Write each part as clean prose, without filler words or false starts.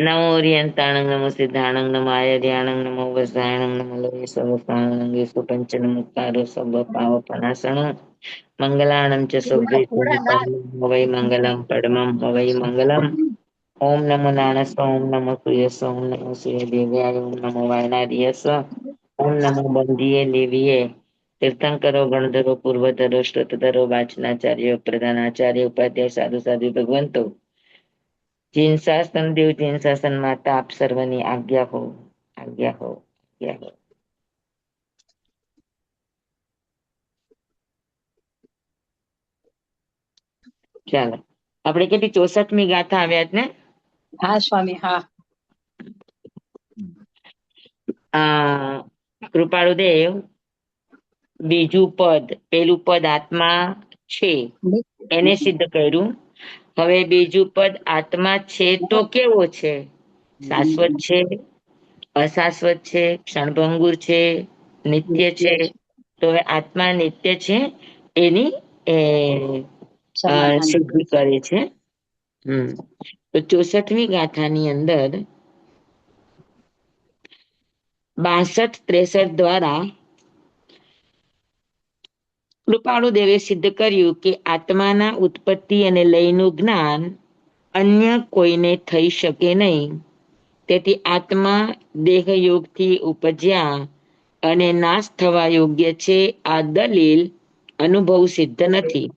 નમો ઓરિયંતાણંગ નમો સિદ્ધાણંગ નમો આયર્યાણંગ નમો વસાયણંગ નમો લવે સર્વસાણંગેશુ પંચન મુક્તારો સર્વ પાવપનાશણો મંગલાણં ચ સભ્ય વૈ મંગલમ પડમમ વૈ મંગલમ. ઓમ નમો નારાયણ ઓમ નમો સૂર્યસ ઓમ નમો સૂર્ય દેવ્યાય ઓમ નમો વાયનાર્યસ ઓમ નમો બંધીએ લેવીએ તીર્થંકરો ગણધરો પૂર્વધરો શ્રુતધરો વાચનાચાર્ય પ્રધાનાચાર્ય ઉપાધ્યાય સાધુ સાધુ ભગવંતો જીન શાસન દેવ જીન શાસન માતા આપ સર્વની આજ્ઞા હો આજ્ઞા હો આજ્ઞા હો. ચાલો આપણે કેટલી 64મી ગાથા આવ્યા ને. હા સ્વામી, હા. કૃપાળુદેવ બીજું પદ, પેલું પદ આત્મા છે એને સિદ્ધ કર્યું. હવે બીજું પદ આત્મા છે તો કેવો છે? શાશ્વત છે, અશાશ્વત છે, ક્ષણભંગુર છે, નિત્ય છે. તો હવે આત્મા નિત્ય છે એની સમાધાન સિદ્ધિ કરે છે. તો 64મી ગાથાની અંદર 62-63 દ્વારા કૃપાળુ દેવે સિદ્ધ કર્યું કે આત્માના ઉત્પત્તિ અને લયનું જ્ઞાન અન્ય કોઈને થઈ શકે નહીં. તેથી આત્મા દેહયોગથી ઉપજ્યા અને નાશ થવા યોગ્ય છે આ દલીલ અનુભવ સિદ્ધ નથી.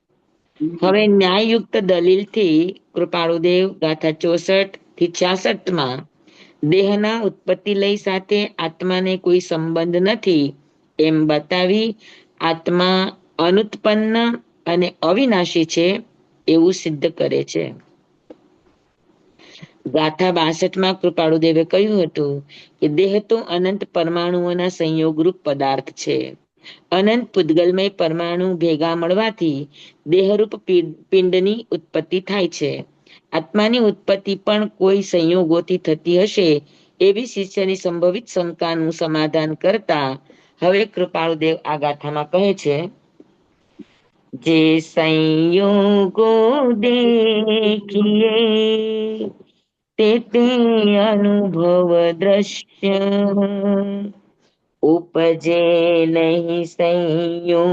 હવે ન્યાયયુક્ત દલીલથી કૃપાળુદેવ ગાથા 64-66માં દેહના ઉત્પત્તિ લય સાથે આત્માને કોઈ સંબંધ નથી એમ બતાવી આત્મા અનુત્પન્ન અને અવિનાશી છે એવું સિદ્ધ કરે છે. ગાથા 62માં કૃપાળુદેવે કહ્યું હતું કે દેહ તો અનંત પરમાણુઓના સંયોગરૂપ પદાર્થ છે. અનંત પૂતગલમય પરમાણુ ભેગા મળવાથી દેહરૂપ પિંડની ઉત્પત્તિ થાય છે. આત્માની ઉત્પત્તિ પણ કોઈ સંયોગોથી થતી હશે એવી શિષ્યની સંભવિત શંકાનું સમાધાન કરતા હવે કૃપાળુદેવ આ ગાથામાં કહે છે, જે સંયોગો દેખીએ તે અનુભવ દ્રશ્ય ઉપજે નહીં સંયોગથી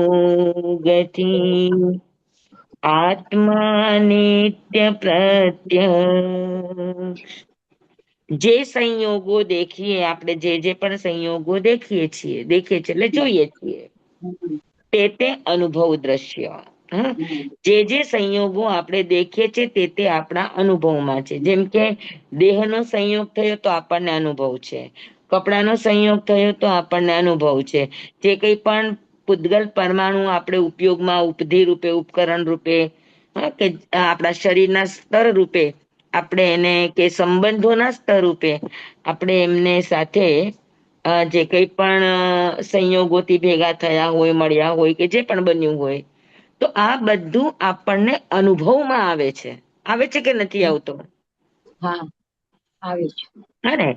આત્મા નિત્ય પ્રત્યક્ષ. જે સંયોગો દેખીએ આપણે જે પણ સંયોગો દેખીએ છીએ એટલે જોઈએ છીએ તે અનુભવ દ્રશ્ય. જે સંયોગો આપણે દેખીએ છીએ તે આપણા અનુભવમાં છે. જેમ કે દેહનો સંયોગ થયો તો આપણને અનુભવ છે, કપડાનો સંયોગ થયો તો આપણને અનુભવ છે. જે કંઈ પણ પૂતગલ પરમાણુ આપણે ઉપયોગમાં ઉપધિ રૂપે ઉપકરણ રૂપે કે આપણા શરીરના સ્તર રૂપે આપણે એને કે સંબંધોના સ્તર રૂપે આપણે એમને સાથે જે કંઈ પણ સંયોગોથી ભેગા થયા હોય, મળ્યા હોય કે જે પણ બન્યું હોય, તો આ બધું આપણને અનુભવમાં આવે છે કે નથી આવતો? હા, આવે છે. હા ને,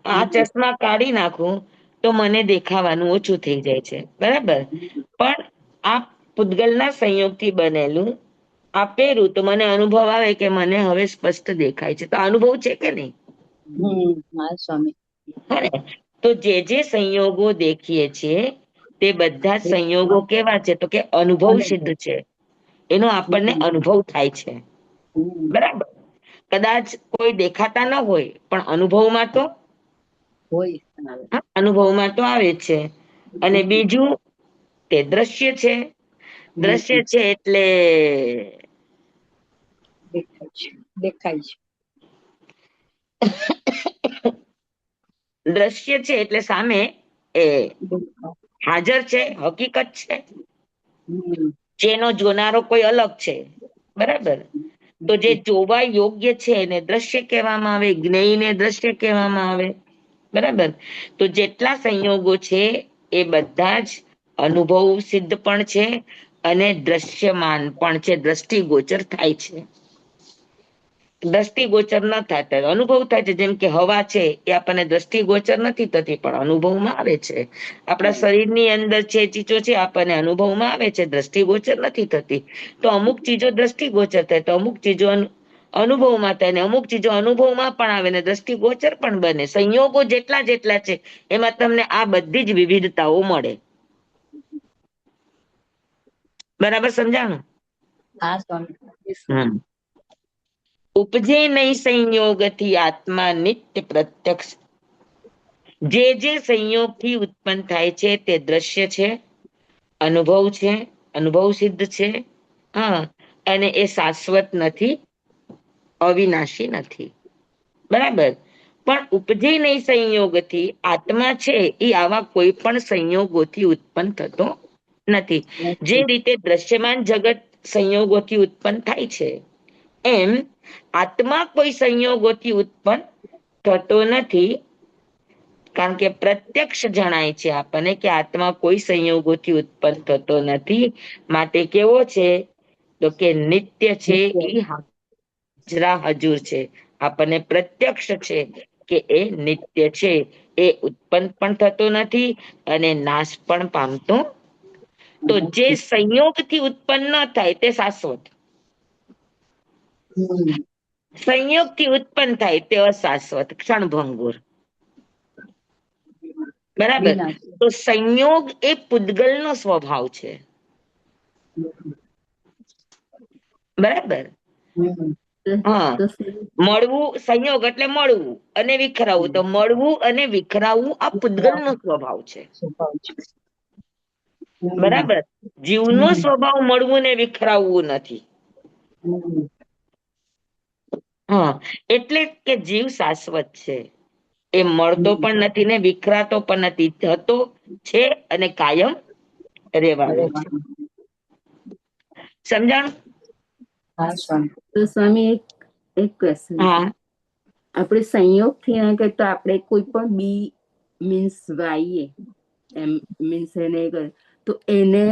આ ચશ્મા કાઢી નાખું તો મને દેખાવાનું ઓછું થઈ જાય છે, બરાબર. પણ આ પૂતગલના સંયોગથી બનેલું આ પહેરું તો મને અનુભવ આવે કે મને હવે સ્પષ્ટ દેખાય છે. તો અનુભવ છે કે નહીં? હા સ્વામી. હા ને, તો જે સંયોગો દેખીએ છીએ તે બધા જ સંયોગો કેવા છે? તો કે અનુભવ સિદ્ધ છે. એનો આપણને અનુભવ થાય છે, બરાબર. કદાચ કોઈ દેખાતા ન હોય પણ અનુભવમાં તો આવે છે. અને બીજું તે દ્રશ્ય છે. દ્રશ્ય છે એટલે દેખાય છે. દ્રશ્ય છે એટલે સામે એ હાજર છે, હકીકત છે. જેનો જોનારો કોઈ અલગ છે, બરાબર. તો જે જોવા યોગ્ય છે એને દ્રશ્ય કહેવામાં આવે, જ્ઞેયને દ્રશ્ય કહેવામાં આવે, બરાબર. તો જેટલા સંયોગો છે એ બધા જ અનુભવ સિદ્ધ પણ છે અને દ્રશ્યમાન પણ છે, દ્રષ્ટિગોચર થાય છે. દ્રષ્ટિગોચર ન થતા અનુભવ થાય છે. જેમ કે હવા છે એ આપણને દ્રષ્ટિગોચર નથી થતી પણ અનુભવમાં આવે છે. આપણા શરીરની અંદર જે ચીજો છે આપણને અનુભવમાં આવે છે, દ્રષ્ટિગોચર નથી થતી. તો અમુક ચીજો દ્રષ્ટિગોચર થાય તો અમુક ચીજો અનુભવમાં થાય ને અમુક ચીજો અનુભવમાં પણ આવે ને દ્રષ્ટિગોચર પણ બને. સંયોગો જેટલા જેટલા છે એમાં તમને આ બધી જ વિવિધતાઓ મળે. બરાબર સમજાણું? હા સ્વામી. હમ. ઉપજે નહીં સંયોગથી આત્મા નિત્ય પ્રત્યક્ષ. જે સંયોગથી ઉત્પન્ન થાય છે તે દ્રશ્ય છે, અનુભવ છે, અનુભવ સિદ્ધ છે. હા, અને એ શાશ્વત નથી, અવિનાશી નથી. બરાબર. પણ ઉપજે નહીં સંયોગથી આત્મા છે એ આવા કોઈ પણ સંયોગોથી ઉત્પન્ન થતો નથી. જે રીતે દ્રશ્યમાન જગત સંયોગોથી ઉત્પન્ન થાય છે એમ આત્મા કોઈ સંયોગોથી ઉત્પન્ન થતો નથી. કારણ કે પ્રત્યક્ષ જણાય છે આપણને કે આત્મા કોઈ સંયોગોથી ઉત્પન્ન થતો નથી. માટે કેવો છે? તો કે નિત્ય છે, એ હાજરા હજુર છે. આપણને પ્રત્યક્ષ છે કે એ નિત્ય છે, એ ઉત્પન્ન પણ થતો નથી અને નાશ પણ પામતો. તો જે સંયોગથી ઉત્પન્ન ન થાય તે શાશ્વત, સંયોગથી ઉત્પન્ન થાય તે અશાશ્વત, ક્ષણભંગુર. બરાબર. વિનાશી. તો સંયોગ એ પૂતગલનો સ્વભાવ છે. બરાબર. હા, તો મળવું સંયોગ એટલે મળવું અને વિખરાવવું. તો મળવું અને વિખરાવવું આ પૂતગલનો સ્વભાવ છે. બરાબર. જીવનો સ્વભાવ મળવું ને વિખરાવવું નથી. હા, એટલે કે જીવ શાશ્વત છે. એ મળતો પણ નથી ને વિખરાતો પણ નથી. થતો છે અને કાયમ રહેવાનો છે. સમજાણું? હા સ્વામી. તો સ્વામી એક ક્વેશ્ચન છે. હા. આપણે સંયોગ થી ના કે તો આપણે કોઈ પણ બી મીન્સ વાઈએ એમ મીન્સ એને તો એને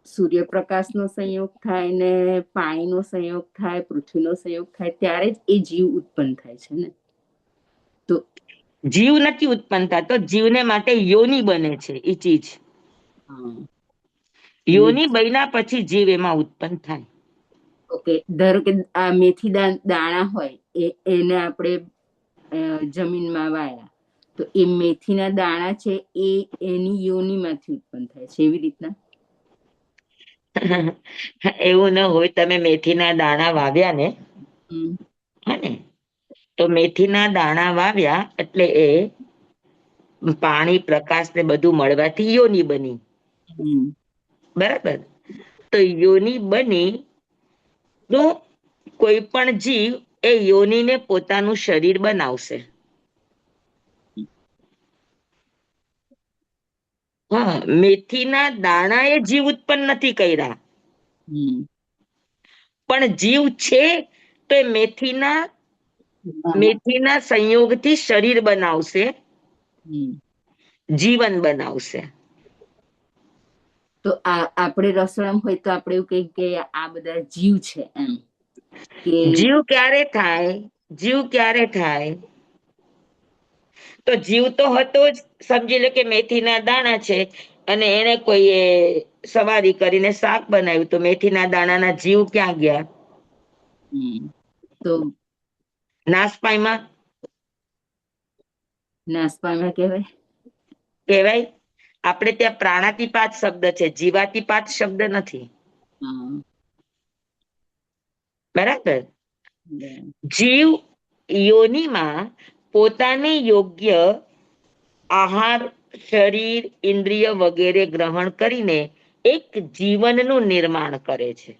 સૂર્યપ્રકાશનો સંયોગ થાય ને પાણીનો સંયોગ થાય, પૃથ્વીનો સંયોગ થાય ત્યારે જ એ જીવ ઉત્પન્ન થાય છે ને? તો જીવ નથી ઉત્પન્ન થતો, જીવને માટે યોની બને છે એ ચીજ. યોની બન્યા પછી જીવ એમાં ઉત્પન્ન થાય. ઓકે, ધારો કે આ મેથી દાણા હોય એને આપણે જમીનમાં વાયા તો એ મેથીના દાણા છે એ એની યોનીમાંથી ઉત્પન્ન થાય છે એવી રીતના? એવું ન હોય. તમે મેથીના દાણા વાવ્યા ને, હે, તો મેથીના દાણા વાવ્યા એટલે એ પાણી પ્રકાશ ને બધું મળવાથી યોની બની. બરાબર. તો યોની બની તો કોઈ પણ જીવ એ યોનીને પોતાનું શરીર બનાવશે. હા, મેથીના દાણા એ જીવ ઉત્પન્ન નથી કર્યા, પણ જીવ છે તો એ મેથીના સંયોગથી શરીર બનાવશે, જીવન બનાવશે. તો આપણે રસોડામાં હોય તો આપણે એવું કહીએ કે આ બધા જીવ છે એમ કે જીવ ક્યારે થાય? જીવ ક્યારે થાય? તો જીવ તો હતો જ. સમજી લો કે મેથીના દાણા છે અને એને કોઈએ સવારી કરીને શાક બનાવ્યું, તો મેથીના દાણાના જીવ ક્યાં ગયા? તો નાશ પામ્યા. નાશ પામ્યા કહેવાય. કહેવાય. આપણે ત્યાં પ્રાણાતિપાત શબ્દ છે, જીવાતિપાત શબ્દ નથી. બરાબર. જીવ યોનિમાં પોતાને યોગ્ય આહાર, શરીર, ઇન્દ્રિય વગેરે ગ્રહણ કરીને એક જીવનનું નિર્માણ કરે છે.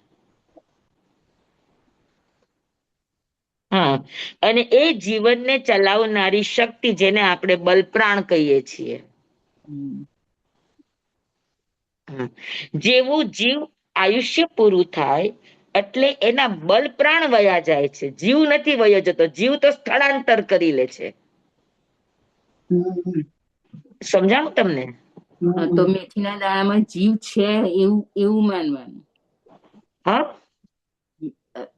હા, અને એ જીવનને ચલાવનારી શક્તિ, જેને આપણે બલપ્રાણ કહીએ છીએ, જેવું જીવ આયુષ્ય પૂરું થાય એટલે એના બલ પ્રાણ વયા જાય છે. જીવ નથી વયો જતો, જીવ તો સ્થળાંતર કરી લે છે. સમજાણું તમને? તો મેથીના દાણામાં જીવ છે એવું માનવાનું. હા,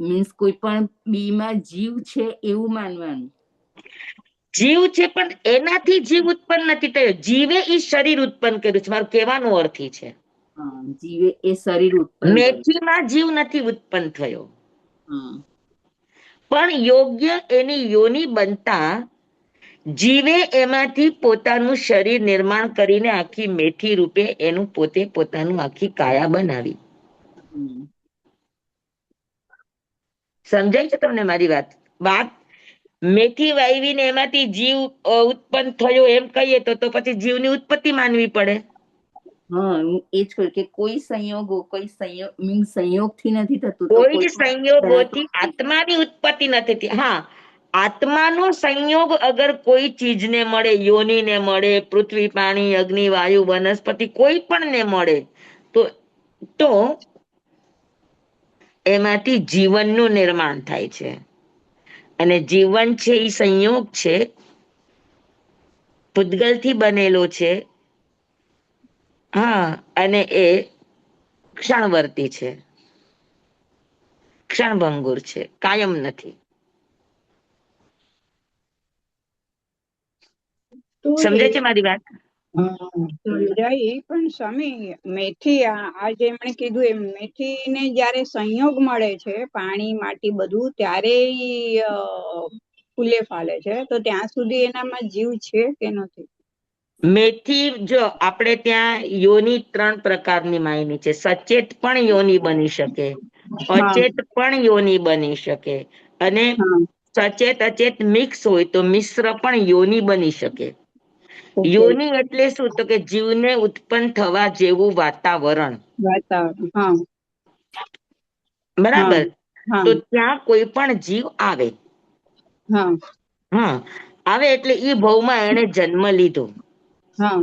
મીન્સ કોઈ પણ બીમાં જીવ છે એવું માનવાનું. જીવ છે પણ એનાથી જીવ ઉત્પન્ન નથી થયો. જીવે એ શરીર ઉત્પન્ન કર્યું છે. મારું કહેવાનો અર્થ એ છે. જીવે એ શરીર ઉત્પન્ન કર્યું. મેથીમાં જીવ નથી ઉત્પન્ન થયો. પણ યોગ્ય એની યોની બનતા જીવે એમાંથી પોતાનું શરીર નિર્માણ કરીને આખી મેથી રૂપે એનું પોતે પોતાનું આખી કાયા બનાવી. સમજાય છે તમને મારી વાત? વાત મેથી વાવીને એમાંથી જીવ ઉત્પન્ન થયો એમ કહીએ તો પછી જીવની ઉત્પત્તિ માનવી પડે. હા, હું એ જ કહ્યું કે કોઈ સંયોગો, કોઈ સંયોગ મીન્સ સંયોગથી નથી થતું, તો કોઈ જ કોઈ સંયોગોથી આત્માની ઉત્પત્તિ નથી થતી. હા, આત્માનો સંયોગ અગર કોઈ ચીજને મળે, યોનીને મળે, પૃથ્વી, પાણી, અગ્નિ, વાયુ, વનસ્પતિ કોઈ પણ ને મળે તો એમાંથી જીવનનું નિર્માણ થાય છે. અને જીવન છે એ સંયોગ છે, પૂતગલથી બનેલો છે. હા, અને એ ક્ષણવર્તી છે, ક્ષણભંગુર છે, કાયમ નથી. તો સમજાય છે મારી વાત? સમજાય. પણ સ્વામી, મેથી આ જે એમણે કીધું એમ મેથી ને જયારે સંયોગ મળે છે, પાણી, માટી બધું, ત્યારે ઈ ફૂલે ફાલે છે. તો ત્યાં સુધી એનામાં જીવ છે કે નથી? મેથી જો આપણે ત્યાં યોની 3 પ્રકારની માયની છે. સચેત પણ યોની બની શકે, હા અચેત પણ યોની બની શકે, અને હા સચેત અચેત મિક્સ હોય તો મિશ્ર પણ યોની બની શકે. ઓકે. યોની એટલે શું? તો કે જીવને ઉત્પન્ન થવા જેવું વાતાવરણ. વાતાવરણ. હા હા બરાબર? હા તો ત્યાં કોઈ પણ જીવ આવે. હા હા, આવે એટલે ઈ ભવમાં એને જન્મ લીધો. હા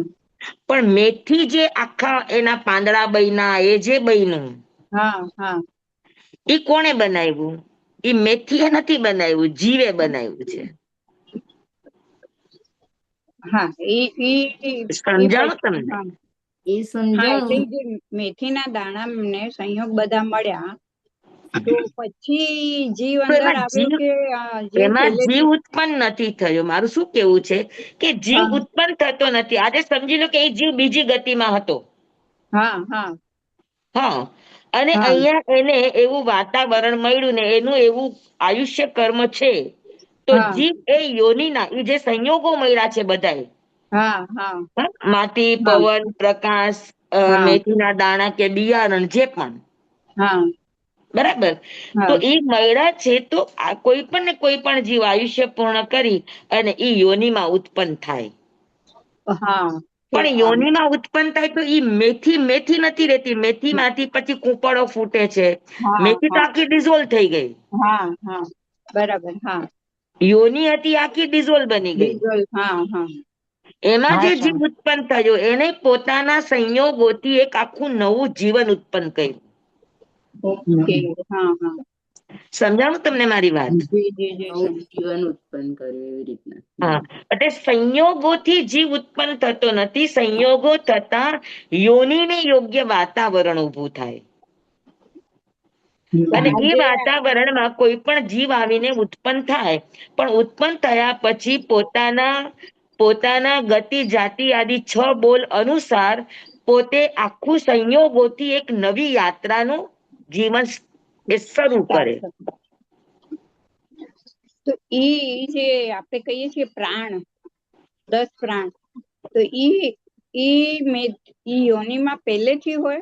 પણ મેથી જે આખા એના પાંદડા બન્યા, એ જે બન્યું, હા હા ઈ કોણે બનાવ્યું? ઈ મેથીએ નથી બનાવ્યું, જીવે બનાવ્યું છે. હા ઈ સમજાણું પછી તમને? હા એ હા, એટલે સમજાણું. જે મેથીના દાણા ને સંયોગ બધા મળ્યા, તો પછી જીવ તો અંદર એમાં આવ્યો કે જીવ જીવ પહેલેથી? ઉત્પન્ન નથી થયો. મારું શું કેવું છે કે જીવ હા ઉત્પન્ન થતો નથી. આજે સમજી લો કે એ જીવ બીજી ગતિમાં હતો. હા હા હા, અને હા અહીંયા એને એવું વાતાવરણ મળ્યું ને એનું એવું આયુષ્ય કર્મ છે, તો હા જીવ એ યોનીના એ જે સંયોગો મળ્યા છે બધાય, હા હા માટી, હા પવન, પ્રકાશ, હા મેથીના દાણા કે બિયારણ જે પણ, હા બરાબર? તો હા એ મળ્યા છે, તો આ કોઈ પણ ને કોઈ પણ જીવ આયુષ્ય પૂર્ણ કરી અને ઈ યોનીમાં ઉત્પન્ન થાય. હા પણ યોનીમાં ઉત્પન્ન થાય તો ઈ મેથી મેથી નથી રહેતી. મેથીમાંથી પછી કૂંપળો ફૂટે છે. હા મેથી તો હા આખી ડિઝોલ્વ થઈ ગઈ. હા હા બરાબર. હા યોની હતી આખી ડિઝોલ્વ બની ગઈ. ડીઝલ. હા હા એમાં હા જે જીવ સ્વામી. ઉત્પન્ન થયો એને પોતાના સંયોગોથી એક આખું નવું જીવન ઉત્પન્ન કર્યું. ઓકે. હા હા સમજાણું તમને મારી વાત? જી જી જી નવું સ્વામી. જીવન ઉત્પન્ન કર્યું એવી રીતના. હા, એટલે સંયોગોથી જીવ ઉત્પન્ન થતો નથી. સંયોગો થતા યોનીને યોગ્ય વાતાવરણ ઊભું થાય. અને એ આજે વાતાવરણમાં કોઈ પણ જીવ આવીને ઉત્પન્ન થાય, પણ ઉત્પન્ન થયા પછી પોતાના ગતિ, જાતિ આદિ 6 બોલ અનુસાર પોતે આખું સંયોગોથી એક નવી યાત્રાનું જીવન એ શરૂ કરે. સ્ટાર્ટ થતું. તો ઈ જે આપણે કહીએ છીએ પ્રાણ, 10 પ્રાણ, તો ઈ યોનિમાં પહેલેથી હોય?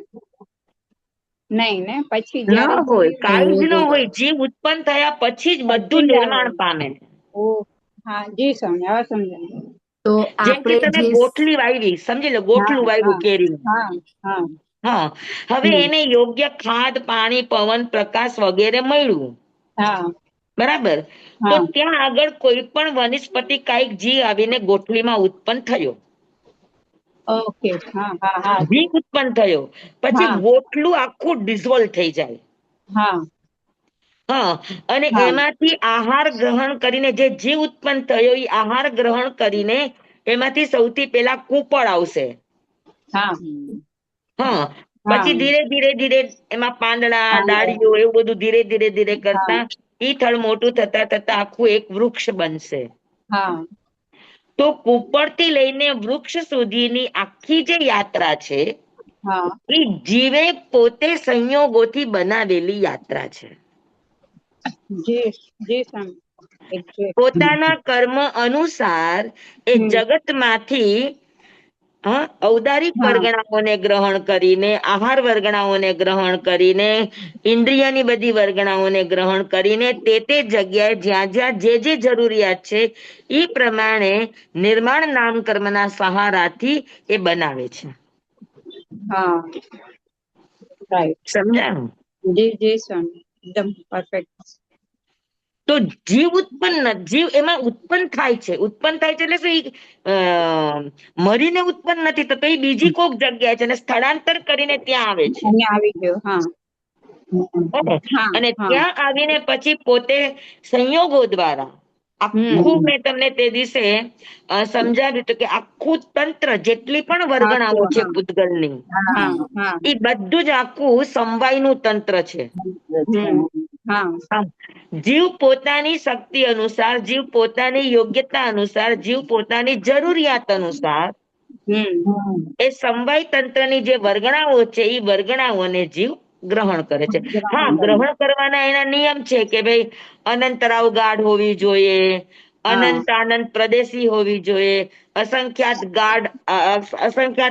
નહીં ને? પછી ન જ્યારે હોય, જીવ કાંઈ જ ન સંયોગો હોય. જીવ ઉત્પન્ન થયા પછી જ બધું પછી જ આવે. નિર્માણ પામે. ઓ હા જી સ્વામી, હવે સમજાય. તો જેમ કે આપણે તમે જે ગોઠલી વાવી, સમજી લો હા ગોઠલું વાવ્યું હા કેરીનું. હા હા હા, હવે હમ એને યોગ્ય ખાદ, પાણી, પવન, પ્રકાશ વગેરે મળ્યું. હા બરાબર? તો હા ત્યાં આગળ કોઈ પણ વનસ્પતિ કાંઈક જીવ આવીને ગોઠલીમાં ઉત્પન્ન થયો. ઓકે. હા હા હા જીવ ઉત્પન્ન થયો. પછી હા ગોઠલું આખું ડિઝોલ્વ થઈ જાય. હા હા, અને હા એમાંથી આહાર ગ્રહણ કરીને જે જીવ ઉત્પન્ન થયો એ આહાર ગ્રહણ કરીને એમાંથી સૌથી પહેલા કૂંપળ આવશે. હા હા, હા પછી ધીરે ધીરે ધીરે એમાં પાંદડા, પાંદડા. ડાળીઓ એવું બધું ધીરે ધીરે ધીરે હા કરતા ઈ થડ મોટું થતા થતા આખું એક વૃક્ષ બનશે. હા તો કૂપળથી લઈને વૃક્ષ સુધીની આખી જે યાત્રા છે, હા એ જીવે પોતે સંયોગોથી બનાવેલી યાત્રા છે. જી જી સ્વામી એક્ઝેક્ટ. પોતાના કર્મ અનુસાર એ જગતમાંથી ઔદારિક હા વર્ગણાઓને ગ્રહણ કરીને, આહાર વર્ગણાઓને ગ્રહણ કરીને, ઇન્દ્રિયની બધી વર્ગણાઓને ગ્રહણ કરીને તે જગ્યાએ જ્યાં જ્યાં જે જરૂરિયાત છે એ પ્રમાણે નિર્માણ નામ કર્મના સહારાથી એ બનાવે છે. હા રાઈટ. સમજાણું? જી જી સ્વામી એકદમ પરફેક્ટ. તો જીવ એમાં ઉત્પન્ન થાય છે. ઉત્પન્ન થાય છે એટલે શું? મરીને ઉત્પન્ન નથી થતો, એ બીજી કોક જગ્યાએ છે અને સ્થળાંતર કરીને ત્યાં આવે છે. અહીંયા આવી ગયો. હા હા અને હા ત્યાં આવીને પછી પોતે સંયોગો દ્વારા આખું, મેં તમને તે દિવસે સમજાવ્યું હતું કે આખું તંત્ર, જેટલી પણ વર્ગણાઓ આખું છે હા પૂતગલની, હા હા એ બધું જ આખું સમવાયનું તંત્ર છે. હા જીવ પોતાની શક્તિ અનુસાર, જીવ પોતાની યોગ્યતા અનુસાર, જીવ પોતાની જરૂરિયાત અનુસાર એ સમવાય તંત્રની જે વર્ગણાઓ છે એ વર્ગણાઓને જીવ ગ્રહણ કરે છે. હા, ગ્રહણ કરવાના એના નિયમ છે કે ભાઈ અનંતરાવ ગાઢ હોવી જોઈએ, અનંત આનંદ પ્રદેશી હોવી જોઈએ, અસંખ્યાત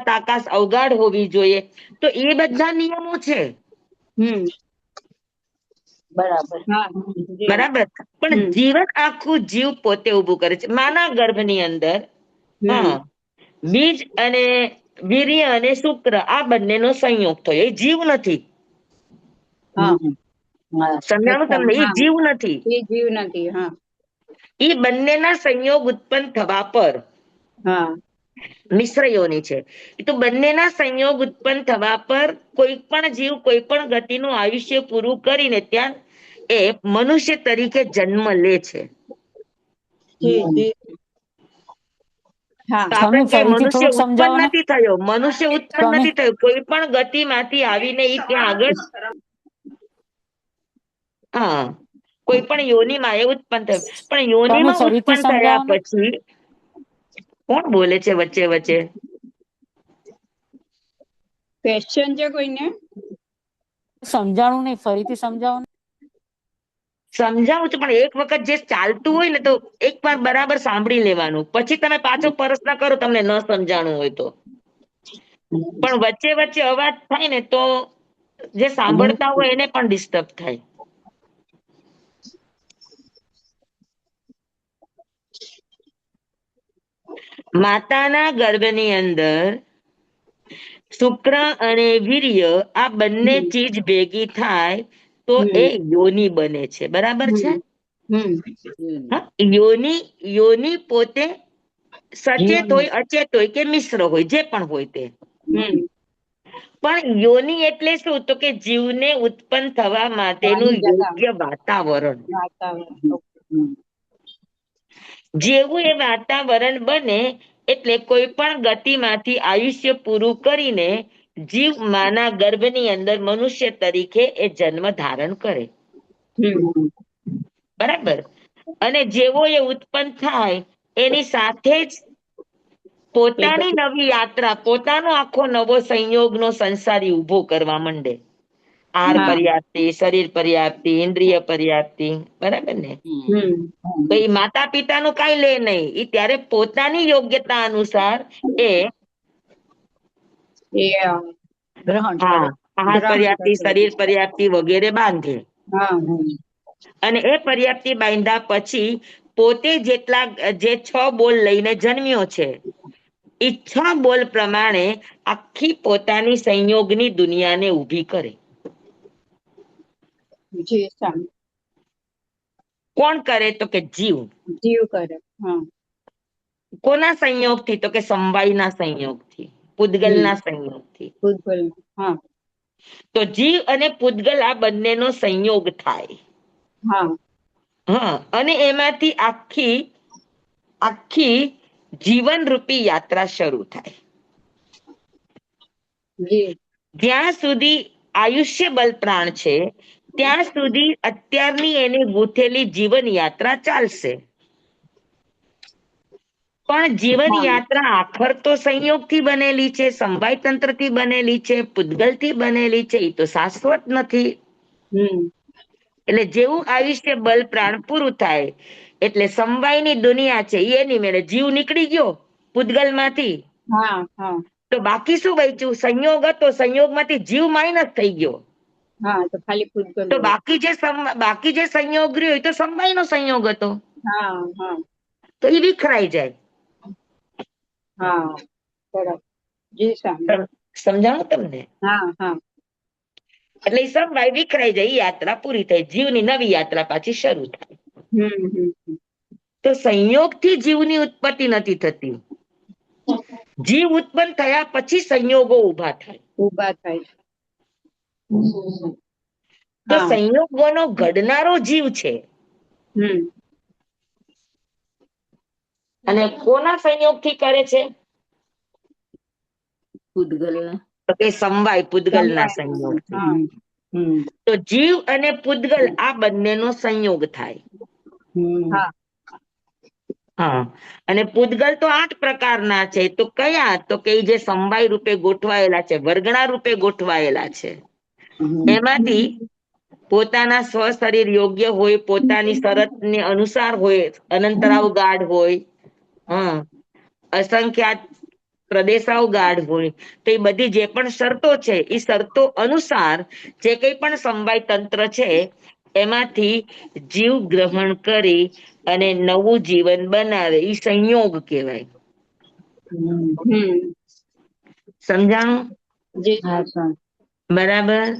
આકાશ અવગાઢ હોવી જોઈએ. તો એ બધા નિયમો છે. બરાબર. હા જી બરાબર. પણ જીવન આખું જીવ પોતે ઉભું કરે છે. માના ગર્ભની અંદર હા બીજ અને વીર્ય અને શુક્ર આ બંનેનો સંયોગ થયો. એ જીવ નથી. હા સમજાણું અચ્છા તમને? એ હા જીવ નથી. એ જીવ નથી. હા એ બંનેના સંયોગ ઉત્પન્ન થવા પર હા મિશ્ર યોની છે. તો બંનેના સંયોગ ઉત્પન્ન થવા પર કોઈ પણ જીવ કોઈ પણ ગતિનું આયુષ્ય પૂરું કરીને ત્યાં એ મનુષ્ય તરીકે જન્મ લે છે. જી જી હા તો આપણે સ્વામી કઈ ફરીથી મનુષ્ય થોડુંક ઉત્પન્ન સમજાવો ને. નથી થયો, મનુષ્ય ઉત્પન્ન સ્વામી નથી થયો. કોઈ પણ ગતિમાંથી આવીને એ ત્યાં આગળ હા કોઈ પણ યોનિમાં એ ઉત્પન્ન થયું. પણ સ્વામી યોનિમાં ફરીથી ઉત્પન્ન થયા સમજાવો ને. પછી કોણ બોલે છે વચ્ચે વચ્ચે? ક્વેશ્ચન છે કોઈને? સમજાણું નહીં, ફરીથી સમજાવો ને. સમજાવું છું, પણ એક વખત જે ચાલતું હોય ને તો એક વાર બરાબર સાંભળી લેવાનું, પછી તમે પાછો પ્રશ્ન કરો તમને ન સમજાણું હોય તો. પણ વચ્ચે વચ્ચે અવાજ થાય ને તો જે સાંભળતા હોય એને પણ ડિસ્ટર્બ થાય. માતાના ગર્ભની અંદર શુક્ર અને વીર્ય આ બંને ચીજ ભેગી થાય તો એ યોની બને છે. બરાબર છે? હા, યોની પોતે સચેત હોય, અચેત હોય કે મિશ્ર હોય, જે પણ હોય તે. પણ યોની એટલે શું? તો કે જીવને ઉત્પન્ન થવા માટેનું યોગ્ય વાતાવરણ. જેવું એ વાતાવરણ બને એટલે કોઈ પણ ગતિમાંથી આયુષ્ય પૂરું કરીને જીવ માના ગર્ભની અંદર મનુષ્ય તરીકે એ જન્મ ધારણ કરે. બરાબર. અને જેવો એ ઉત્પન્ન થાય એની સાથે જ પોતાની નવી યાત્રા, પોતાનો આખો નવો સંયોગનો સંસારી ઉભો કરવા માંડે. આહાર પર્યાપ્તિ, શરીર પર્યાપ્તિ, ઇન્દ્રિય પર્યાપ્તિ. બરાબર ને? તો એ માતા પિતાનું કઈ લે નહીં. એ ત્યારે પોતાની યોગ્યતા અનુસાર એ ગ્રહણ કરે. આહાર પર્યાપ્તિ, શરીર પર્યાપ્તિ વગેરે બાંધે. હા અને એ પર્યાપ્તિ બાંધ્યા પછી પોતે જે 6 બોલ લઈને જન્મ્યો છે, એ 6 બોલ પ્રમાણે આખી પોતાની સંયોગની દુનિયાને ઊભી કરે. જી સ્વામી. કોણ કરે? તો કે જીવ. જીવ કરે. હા કોના સંયોગથી? તો કે સમવાયના સંયોગથી, પૂતગલના સંયોગથી. ભૂતગલ. હા તો જીવ અને પૂતગલ આ બંનેનો સંયોગ થાય. હા હા, અને એમાંથી આખી જીવન રૂપી યાત્રા શરૂ થાય. જી જ્યાં સુધી આયુષ્ય બલ પ્રાણ છે ત્યાં સુધી અત્યારની એની ગૂંથેલી જીવન યાત્રા ચાલશે. પણ જીવન હા યાત્રા આખર તો સંયોગથી બનેલી છે, સમવાય તંત્રથી બનેલી છે, પૂતગલથી બનેલી છે. એ તો શાશ્વત નથી. એટલે જેવું આયુષ્ય બળ પ્રાણ પૂરું થાય એટલે સમવાયની દુનિયા છે એની મેળે જીવ નીકળી ગયો પૂતગલમાંથી, હા હા તો બાકી શું બચ્યું? સંયોગ હતો, સંયોગમાંથી જીવ માઇનસ થઈ ગયો, હા તો ખાલી પૂતગલ તો રહ્યું. બાકી જે સંયોગ રહ્યો એ તો સમવાયનો સંયોગ હતો, હા હા તો એ વિખરાઈ જાય. હા બરાબર. જી સ્વામી. સમજાણું તમને? હા હા એટલે એ સમવાય વિખરાઈ જાય, એ યાત્રા પૂરી થાય, જીવની નવી યાત્રા પાછી શરૂ થાય. હમ. તો સંયોગથી જીવની ઉત્પત્તિ નથી થતી, જીવ ઉત્પન્ન થયા પછી સંયોગો ઉભા થાય. ઉભા થાય. તો હા સંયોગોનો ઘડનારો જીવ છે. હમ અને કોના સંયોગથી કરે છે? પૂતગલના. તો કે સમવાય પૂતગલના સમવાય. સંયોગથી. હા હમ તો જીવ અને પૂતગલ આ બંનેનો સંયોગ થાય. હમ હા હા, અને પૂતગલ તો 8 પ્રકારના છે. તો કયા? તો કે ઈ જે સમવાય રૂપે ગોઠવાયેલા છે, વર્ગણા રૂપે ગોઠવાયેલા છે. એમાંથી પોતાના સ્વશરીર યોગ્ય હોય, પોતાની શરતને અનુસાર હોય, અનંતરાવ ગાઢ હોય, અસંખ્યાત પ્રદેશાવ ગાઢ હોય, તો એ બધી જે પણ શરતો છે એ શરતો અનુસાર જે કંઈ પણ સમવાય તંત્ર છે એમાંથી જીવ ગ્રહણ કરી અને નવું જીવન બનાવે, એ સંયોગ કહેવાય. હમ સમજાણું? જી હા સ્વામી. સ્વામી. બરાબર.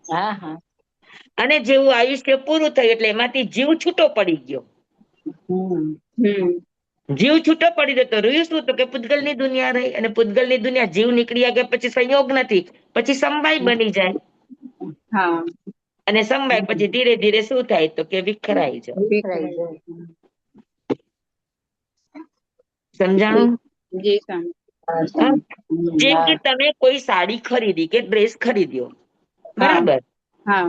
હા હા અને જેવું આયુષ્ય પૂરું થયું એટલે એમાંથી જીવ છૂટો પડી ગયો. હમ જીવ છૂટો પડી જતો, રહ્યું શું? તો કે પૂતગલની દુનિયા રહી, અને પૂતગલની દુનિયા જીવ નીકળી ગયા પછી સંયોગ નથી, પછી સમવાય બની જાય. હા અને સમવાય પછી ધીરે ધીરે શું થાય? તો કે વિખરાઈ જાય. વિખરાઈ વિખરાઈ જાય. સમજાણું? જી સ્વામી. હા હા? સ્વામી. જેમ કે હા તમે કોઈ સાડી ખરીદી કે ડ્રેસ ખરીદ્યો, હા બરાબર, હા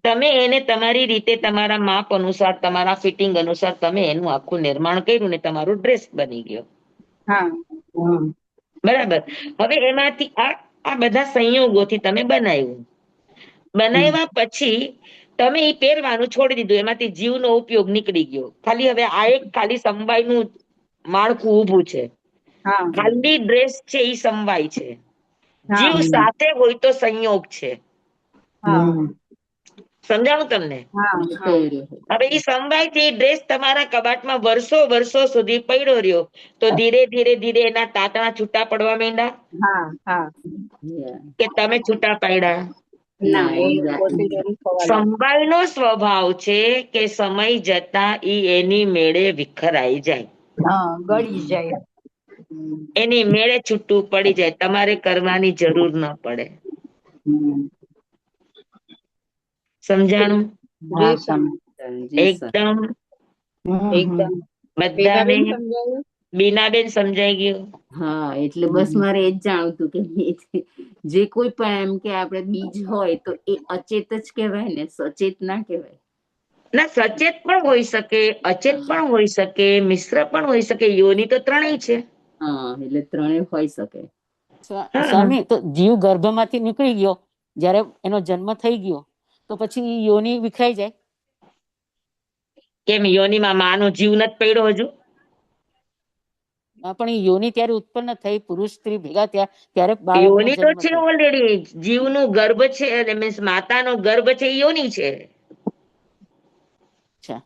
તમે એને તમારી રીતે, તમારા માપ અનુસાર, તમારા ફિટિંગ અનુસાર તમે એનું આખું નિર્માણ કર્યું ને તમારું ડ્રેસ બની ગયો, હા બરાબર. હવે એમાંથી આ બધા સંયોગોથી તમે બનાવ્યા પછી તમે એ પહેરવાનું છોડી દીધું, એમાંથી જીવનો ઉપયોગ નીકળી ગયો, ખાલી હવે આ એક ખાલી સમવાયનું માળખું ઊભું છે, હા ખાલી ડ્રેસ છે એ સમવાય છે, હા જીવ સાથે હોય તો સંયોગ છે. હા સમજાણું તમને? હા હા પહેર્યો. હવે એ સમવાય થી ડ્રેસ તમારા કબાટમાં વર્ષો વર્ષો સુધી પડ્યો રહ્યો, તો ધીરે ધીરે ધીરે એના તાતણા છૂટા પડવા માંડ્યા હા હા કે તમે છૂટા પાડ્યા? ના એ જાતે પોતે જરૂર થવા લાગે. સમવાયનો સ્વભાવ છે કે સમય જતા એની મેળે વિખરાઈ જાય, હા ગળી જાય. એની મેળે છૂટું પડી જાય, તમારે કરવાની જરૂર ન પડે. સમજાણું? હા જી સ્વામી. સ્વામી. જી સર. એકદમ એકદમ. બધાને? બેનાબેન સમજાયું? બીનાબેન સમજાઈ ગયું? હા, એટલે બસ મારે એ જ જાણવું હતું કે જે કોઈ પણ એમ કે આપણે બીજ હોય તો એ અચેત જ કહેવાય ને, સચેત ના કહેવાય? ના, સચેત પણ હોઈ શકે, અચેત પણ હોઈ શકે, મિશ્ર પણ હોઈ શકે, યોની તો ત્રણેય છે. હા, એટલે ત્રણેય હોઈ શકે. હા, સ્વામી, તો જીવ ગર્ભમાંથી નીકળી ગયો, જ્યારે એનો જન્મ થઈ ગયો, તો પછી યોની વિખરાઈ જાય? કેમ યોનીમાં માનો જીવ નથી પડ્યો હજુ? પણ એ યોની ત્યારે ઉત્પન્ન થઈ, પુરુષ સ્ત્રી ભેગા થયા ત્યારે બાળકનો યોની તો જન્મ છે થયો. ઓલરેડી, જીવનું ગર્ભ છે, એટલે મીન્સ માતાનો ગર્ભ છે, એ યોની છે. અચ્છા.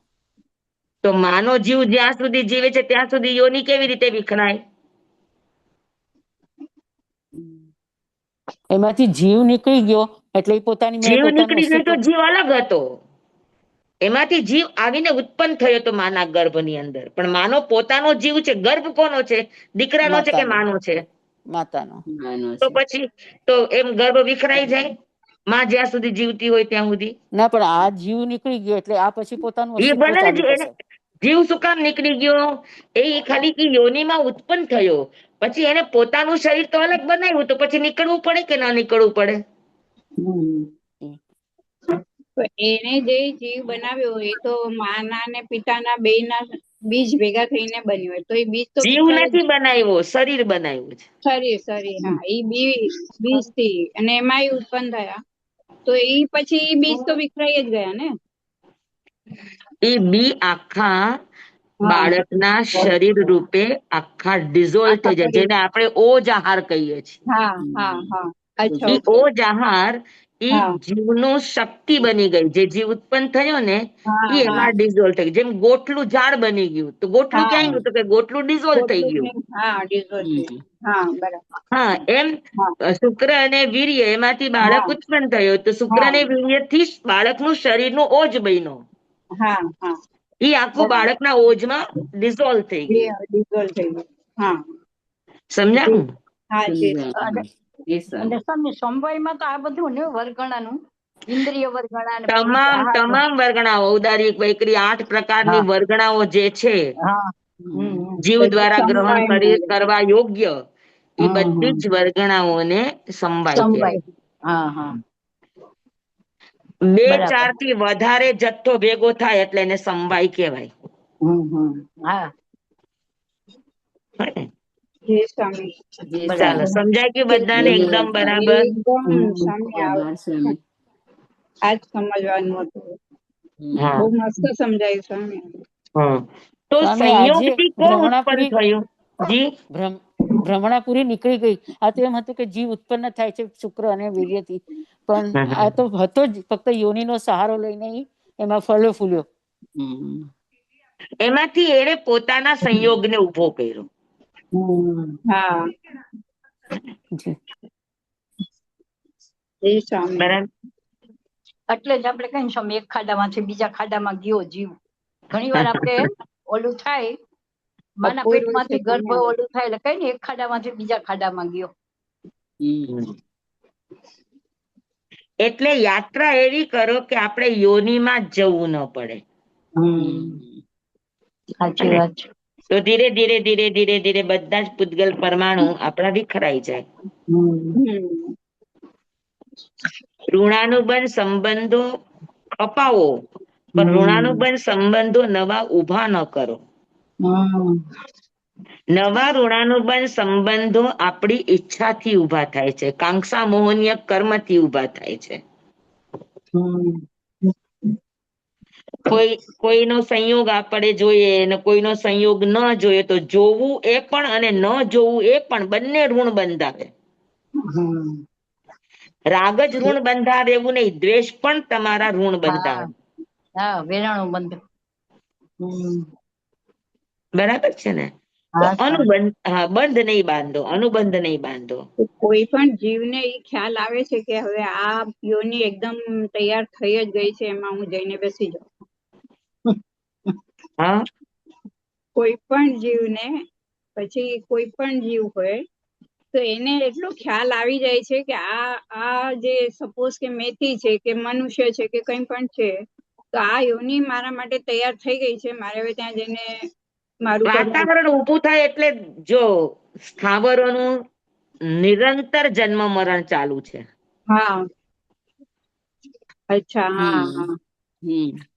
તો માનો જીવ જ્યાં સુધી જીવે છે ત્યાં સુધી યોની કેવી રીતે વિખરાય? એમાંથી જીવ નીકળી ગયો એટલે એ પોતાની મેળે જીવ પોતાનું નીકળી ગયો તો અસ્તિત્વ. જીવ અલગ હતો, એમાંથી જીવ આવીને ઉત્પન્ન થયો હતો માના ગર્ભની અંદર, પણ માનો પોતાનો જીવ છે. ગર્ભ કોનો છે? દીકરાનો છે કે માતાનો માનો છે? માતાનો. માનો તો છે. પછી તો એમ ગર્ભ વિખરાઈ જાય, માં જ્યાં સુધી જીવતી હોય ત્યાં સુધી? ના, પણ આ જીવ નીકળી ગયો એટલે આ પછી પોતાનું એ અસ્તિત્વ બને ને ચાલુ એને કરશે. જીવ શું કામ નીકળી ગયો? એ ખાલી ઈ યોનીમાં ઉત્પન્ન થયો, પછી એને પોતાનું શરીર તો અલગ બનાવ્યું, તો પછી નીકળવું પડે કે ના નીકળવું પડે? તો એને જે જીવ બનાવ્યો એ તો માના ને પિતાના બેયના બીજ ભેગા થઈને બન્યું હોય તો એ બીજ તો જીવ વિખરાય જ. નથી બનાવ્યો, શરીર બનાવ્યું છે. શરીર હા, એ બીજ થી અને એમાંય ઉત્પન્ન થયા. તો એ પછી બીજ તો વિખરાઈ જ ગયા ને? એ બી આખા હા બાળકના શરીર રૂપે આખા ડિઝોલ્વ થઈ જાય, જેને આપણે ઓજ આહાર કહીએ છીએ. હા હા હા અચ્છા ઈ ઓકે ઓજ આહાર ઈ હા જીવનું શક્તિ બની ગઈ, જે જીવ ઉત્પન્ન થયો ને હા ઈ હા એમાં ડિઝોલ્વ થઈ ગયું. જેમ ગોટલું ઝાડ બની ગયું, તો ગોટલું ક્યાં હા ગયું? તો કે ગોટલું ડિઝોલ્વ થઈ ગોટલું ગયું. ને હા ડિઝોલ્વ થઈ ગયું. હા બરાબર. હા, એમ હા શુક્ર અને વીર્ય એમાંથી બાળક હા ઉત્પન્ન થયો, તો શુક્ર હા અને વીર્ય થી બાળકનું શરીરનું ઓજ બન્યો. હા હા ઈ આખું બરાબર. બાળકના ઓજમાં ડિઝોલ્વ થઈ ગયું. ડિઝોલ્વ થઈ ગયું. હા સમજાણું? હા જી. સમજાયું. એ સર અને સમવાયમાં તો આ બધું ને વર્ગણાનું ઇન્દ્રિય વર્ગણા ને પેલું તમામ વર્ગણાઓ, ઉદારી વૈકરી 8 પ્રકારની હા વર્ગણાઓ જે છે હા જીવ બધું દ્વારા ગ્રહણ સમવાયમાં કરવા યોગ્ય, એ હમ બધી હમ જ વર્ગણાઓને સમવાય સમવાય. કહેવાય. હા હા 2-4 બરાબર. થી વધારે જથ્થો ભેગો થાય એટલે એને સમવાય કહેવાય. હા હોય ને? જય સ્વામી. જે ચાલો, બરાબર. સમજાય ગયું બધાને એ એકદમ બરાબર? એકદમ સ્વામી આભાર સ્વામી. આજ સમજવાનું હતું. હા બહુ મસ્ત સમજાયું સ્વામી. હા. તો સ્વામી આજે સંયોગથી કોણ ઉત્પન્ન ભ્રમણાપુરી થયું? જી ભ્રમણાપુરી નીકળી ગઈ. આ તો એમ હતું કે જીવ ઉત્પન્ન થાય છે શુક્ર અને વીર્યથી, પણ આ તો હતો જ ફક્ત યોનિનો સહારો લઈને ઈ એમાં ફળ્યો ફૂલ્યો. એમાંથી એણે પોતાના સંયોગને ઉભો કર્યો. હા જી જય સ્વામી. બરાબર. એટલે જ આપણે કઈ સમય એક ખાડામાંથી બીજા ખાડામાં ગયો જીવ. ઘણી વાર આપણે ઓલું થાય માના અપૂર્વ છે પેટમાંથી ગર્ભ તમે. ઓલું થાય એટલે કઈ ને એક ખાડામાંથી બીજા ખાડામાં ગયો. એટલે યાત્રા એવી કરો કે આપણે યોનિમાં જ જવું ન પડે. સાચી વાત છે. તો ધીરે ધીરે ધીરે ધીરે ધીરે બધા જ પૂતગલ પરમાણુ આપણા વિખરાઈ જાય. હમ ઋણાનુબંધ સંબંધો અપાવો, પણ ઋણાનુબંધ સંબંધો નવા ઉભા ન કરો. નવા ઋણાનુબંધ સંબંધો આપણી ઈચ્છાથી ઉભા થાય છે, કાંક્ષા મોહનીય કર્મથી ઉભા થાય છે. કોઈનો સંયોગ આપણે જોઈએ અને કોઈનો સંયોગ ન જોઈએ, તો જોવું એ પણ અને ન જોવું એ પણ બંને ઋણ બંધાવે. રાગ જ ઋણ બંધાવે એવું નહીં, દ્વેષ પણ તમારા ઋણ હા બંધાવે. હા વેરાણું બંધ. બરાબર છે ને? તો હા સ્વામી. અનુબંધ, હા, બંધ નહીં બાંધો, અનુબંધ નહીં બાંધો. તો કોઈ પણ જીવને એ ખ્યાલ આવે છે કે હવે આ યોની એકદમ તૈયાર થઈ જ ગઈ છે, એમાં હું જઈને બેસી જાઉં. હા, કોઈ પણ જીવને, પછી કોઈ પણ જીવ હોય તો એને એટલો ખ્યાલ આવી જાય છે કે આ જે સપોઝ કે મેથી છે કે મનુષ્ય છે કે કંઈ પણ છે, તો આ યોની મારા માટે તૈયાર થઈ ગઈ છે, મારે હવે ત્યાં જઈને મારું કરવું. વાતાવરણ ઊભું થાય એટલે જો સ્થાવરોનું નિરંતર જન્મ મરણ ચાલુ છે. હા અચ્છા હા હા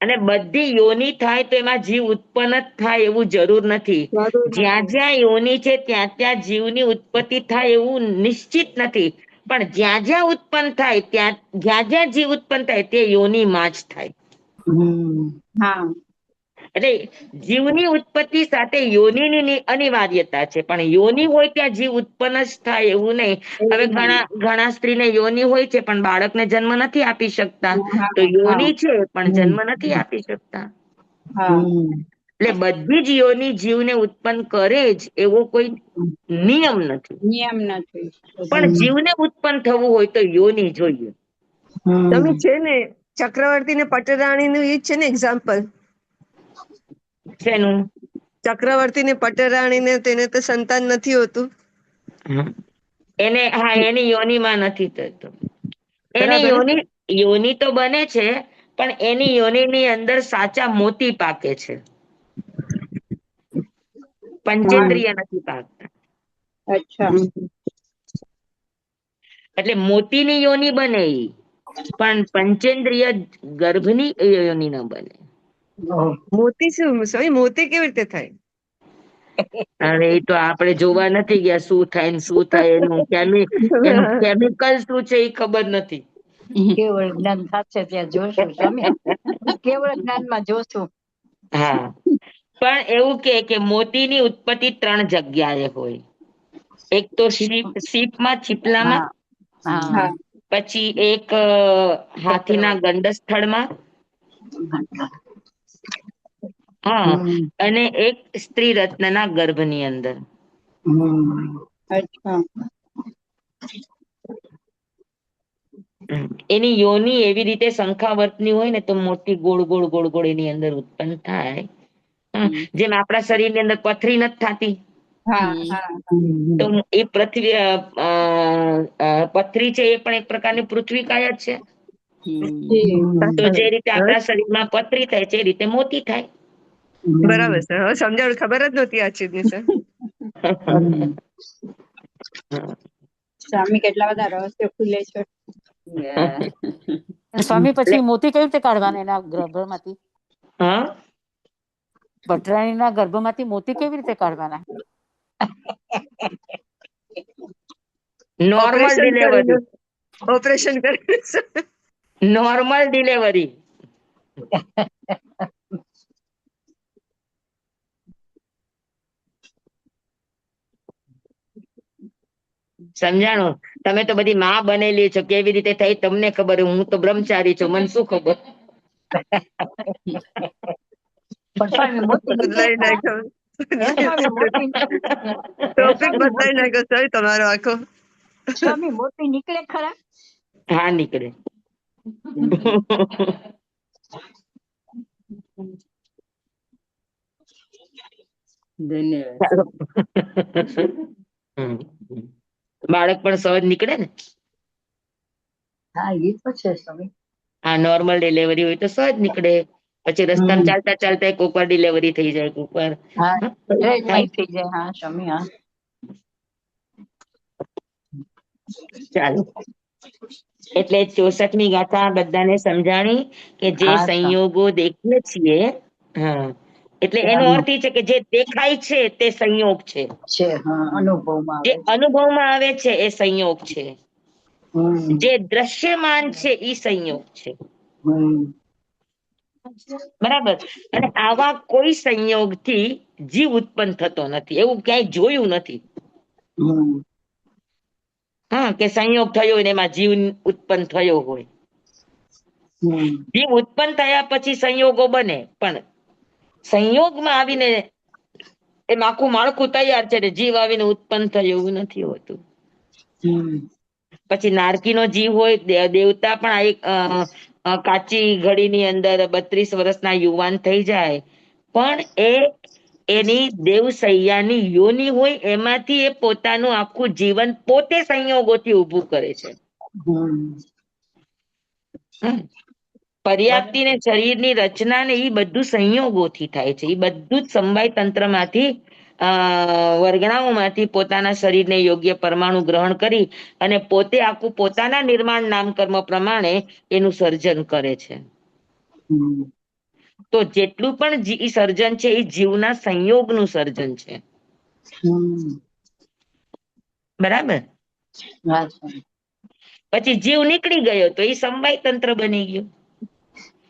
અને બધી યોની થાય તો એમાં જીવ ઉત્પન્ન જ થાય એવું જરૂર નથી. જરૂર જ્યાં નથી. જ્યાં યોની છે ત્યાં ત્યાં જીવની ઉત્પત્તિ થાય એવું નિશ્ચિત નથી, પણ જ્યાં જ્યાં ઉત્પન્ન થાય ત્યાં જ્યાં જ્યાં જીવ ઉત્પન્ન થાય તે યોનીમાં જ થાય. હા એટલે જીવની ઉત્પત્તિ સાથે યોનિની અનિવાર્યતા છે, પણ યોની હોય ત્યાં જીવ ઉત્પન્ન જ થાય એવું નહીં. હવે એવું ઘણા નહીં. ઘણા સ્ત્રીને યોની હોય છે પણ બાળકને જન્મ નથી આપી શકતા, તો હા હા યોની છે પણ જન્મ નથી આપી શકતા. હા એટલે બધી જ યોની જીવને ઉત્પન્ન કરે જ એવો કોઈ નિયમ નથી, નિયમ નથી. પણ જીવને ઉત્પન્ન થવું હોય તો યોની જોઈએ. તમે છે ને ચક્રવર્તી ને પટરાણી નું ઈ જ છે ને એક્ઝામ્પલ. શેનું? ચક્રવર્તી ને પટરાણી ને તેને તો સંતાન નથી હોતું. એને, હા, એની યોનીમાં નથી થતું. એની બરાબર ને? યોની તો બને છે, પણ એની યોનીની અંદર સાચા મોતી પાકે છે, હા પંચેન્દ્રિય નથી પાકતા. અચ્છા એટલે મોતીની યોની બને ઈ, પણ પંચેન્દ્રિય ગર્ભની યોની ન બને. મોતી શું સોરી મોતી કેવી રીતે થાય? હવે એ તો આપણે જોવા નથી ગયા શું થાય ને શું થાય, એનું કેમિકલ શું છે એ ખબર નથી. કેવળ જ્ઞાન થશે ત્યાં જોશું સ્વામી, કેવળ જ્ઞાનમાં જોશું. હા, પણ એવું કે મોતીની ઉત્પત્તિ 3 જગ્યાએ હોય. એક તો શીપમાં, ચીપલામાં, હા હા હા પછી એક હાથીના ગંડ સ્થળમાં, હા, હમ અને એક સ્ત્રી રત્નના ગર્ભની અંદર. અચ્છા એની યોની એવી રીતે શંખાવર્તની હોય ને તો મોટી ગોળ ગોળ ગોળ ગોળ એની અંદર ઉત્પન્ન થાય. જેમ આપણા શરીરની અંદર પથરી નથી થતી, હા હા તો એ પૃથ્વી પથરી છે એ પણ એક પ્રકારની પૃથ્વી કાય જ છે. તો જે રીતે આપણા શરીરમાં પથરી થાય છે એ રીતે મોતી થાય. બરાબર છે. હવે સમજાણું, ખબર જ નહોતી આ ચીજની સર. સ્વામી કેટલા બધા રહસ્યો ખુલે છે. સ્વામી પછી મોતી કેવી રીતે કાઢવાના એના ગર્ભમાંથી? હા, પટરાણીના ગર્ભમાંથી મોતી કેવી રીતે કાઢવાના? નોર્મલ ઓપરેશન કરીને, ડિલિવરી. ઓપરેશન કરીને sir. Normal delivery. સમજાણું? તમે તો બધી માં બનેલી છો, કેવી રીતે થઈ તમને ખબર, હું તો બ્રહ્મચારી છું, મને શું ખબર. પણ સ્વામી મોતી નીકળે બદલાઈ ખરા? નાખ્યો. સ્વામી મોતી ટોપિક સ્વામી બદલાઈ નાખ્યો સર તમારો આખો. સ્વામી મોતી નીકળે ખરા? હા, નીકળે. ધન્યવાદ. ચાલો. હમ. બાળક પણ સહજ નીકળે ને. હા એ તો છે સ્વામી. હા, નોર્મલ ડિલિવરી હોય તો સહજ નીકળે. પછી રસ્તામાં ચાલતા ચાલતા કોક વાર ડિલિવરી થઈ જાય, કોક વાર હા થાય. ટ્રેનમાં થઈ જાય. હા સ્વામી હા. ચાલો, એટલે 64મી ગાથા બધાને સમજાણી કે જે હા સંયોગો દેખીએ છીએ, હા, એટલે એનો અર્થ એ છે કે જે દેખાય છે તે સંયોગ છે, છે. હા અનુભવમાં જે આવે છે. અનુભવમાં આવે છે એ સંયોગ છે, હમ જે દ્રશ્યમાન છે એ સંયોગ છે. હમ બરાબર. અને આવા કોઈ સંયોગથી જીવ ઉત્પન્ન થતો નથી, એવું ક્યાંય જોયું નથી. હમ હા, કે સંયોગ થયો ને એમાં જીવ ઉત્પન્ન થયો હોય. હમ જીવ ઉત્પન્ન થયા પછી સંયોગો બને, પણ સંયોગમાં આવીને એમ આખું માળખું તૈયાર છે ને જીવ આવીને ઉત્પન્ન થયું એવું નથી હોતું. હમ પછી નારકીનો જીવ હોય, દેવતા પણ એક કાચી ઘડીની અંદર 32 વર્ષના યુવાન થઈ જાય, પણ એની દેવસૈયાની યોની હોય એમાંથી એ પોતાનું આખું જીવન પોતે સંયોગોથી ઊભું કરે છે. હમ પર્યાપ્તિ ને શરીરની રચના ને એ બધું સંયોગોથી થાય છે. એ બધું જ સમવાય તંત્રમાંથી વર્ગણાઓમાંથી પોતાના શરીરને યોગ્ય પરમાણુ ગ્રહણ કરી અને પોતે આખું પોતાના નિર્માણ નામકર્મ પ્રમાણે એનું સર્જન કરે છે. હમ તો જેટલું પણ સર્જન છે એ જીવના સંયોગનું સર્જન છે. હમ બરાબર. હા સ્વામી. પછી જીવ નીકળી ગયો તો એ સમવાય તંત્ર બની ગયું,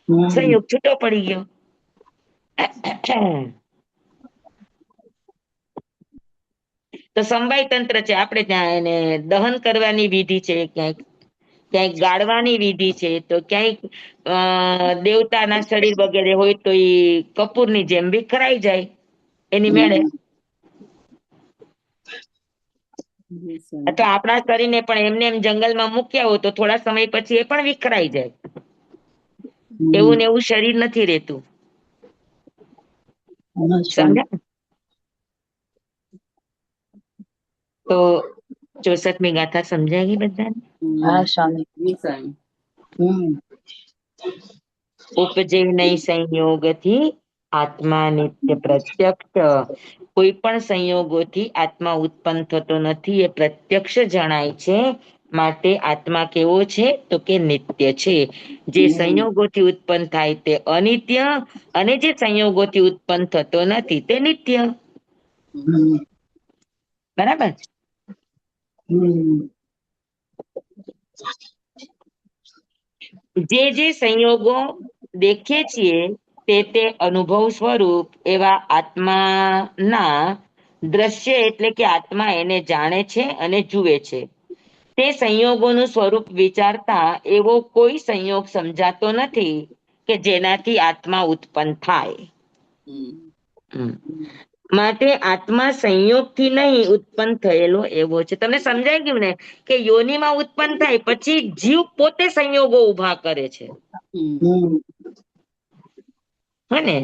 હમ સંયોગ છૂટો પડી ગયો. તો સમવાય તંત્ર છે, આપણે ત્યાં એને દહન કરવાની વિધિ છે, ક્યાંક ગાળવાની વિધિ છે, તો ક્યાંક દેવતાના શરીર વગેરે હોય તો એ કપૂરની જેમ વિખરાઈ જાય એની મેળે. અથવા આપણા શરીરને પણ એમને એમ જંગલમાં મૂક્યા હોય તો થોડા સમય પછી એ પણ વિખરાઈ જાય. એવું ને એવું શરીર નથી રહેતું. સમજ્યા? તો 64મી ગાથા સમજાય ગઈ બધાને? હા સ્વામી. હમ ઉપજે નહીં સંયોગથી આત્મા નિત્ય પ્રત્યક્ષ. કોઈ પણ સંયોગોથી આત્મા ઉત્પન્ન થતો નથી, એ પ્રત્યક્ષ જણાય છે. માટે આત્મા કેવો છે? તો કે નિત્ય છે. જે સંયોગોથી ઉત્પન્ન થાય તે અનિત્ય, અને જે સંયોગોથી ઉત્પન્ન થતો નથી તે નિત્ય. હમ બરાબર. હમ જે સંયોગો દેખીએ છીએ તે અનુભવ સ્વરૂપ એવા આત્માના દ્રશ્ય એટલે કે આત્મા એને જાણે છે અને જુએ છે. તે સંયોગોનું સ્વરૂપ વિચારતા એવો કોઈ સંયોગ સમજાતો નથી કે જેનાથી આત્મા ઉત્પન્ન થાય. માટે આત્મા સંયોગથી નહીં ઉત્પન્ન થયેલો એવો છે. તમને સમજાઈ ગયું ને કે યોનિમાં ઉત્પન્ન થાય પછી જીવ પોતે સંયોગો ઉભા કરે છે. હે ને?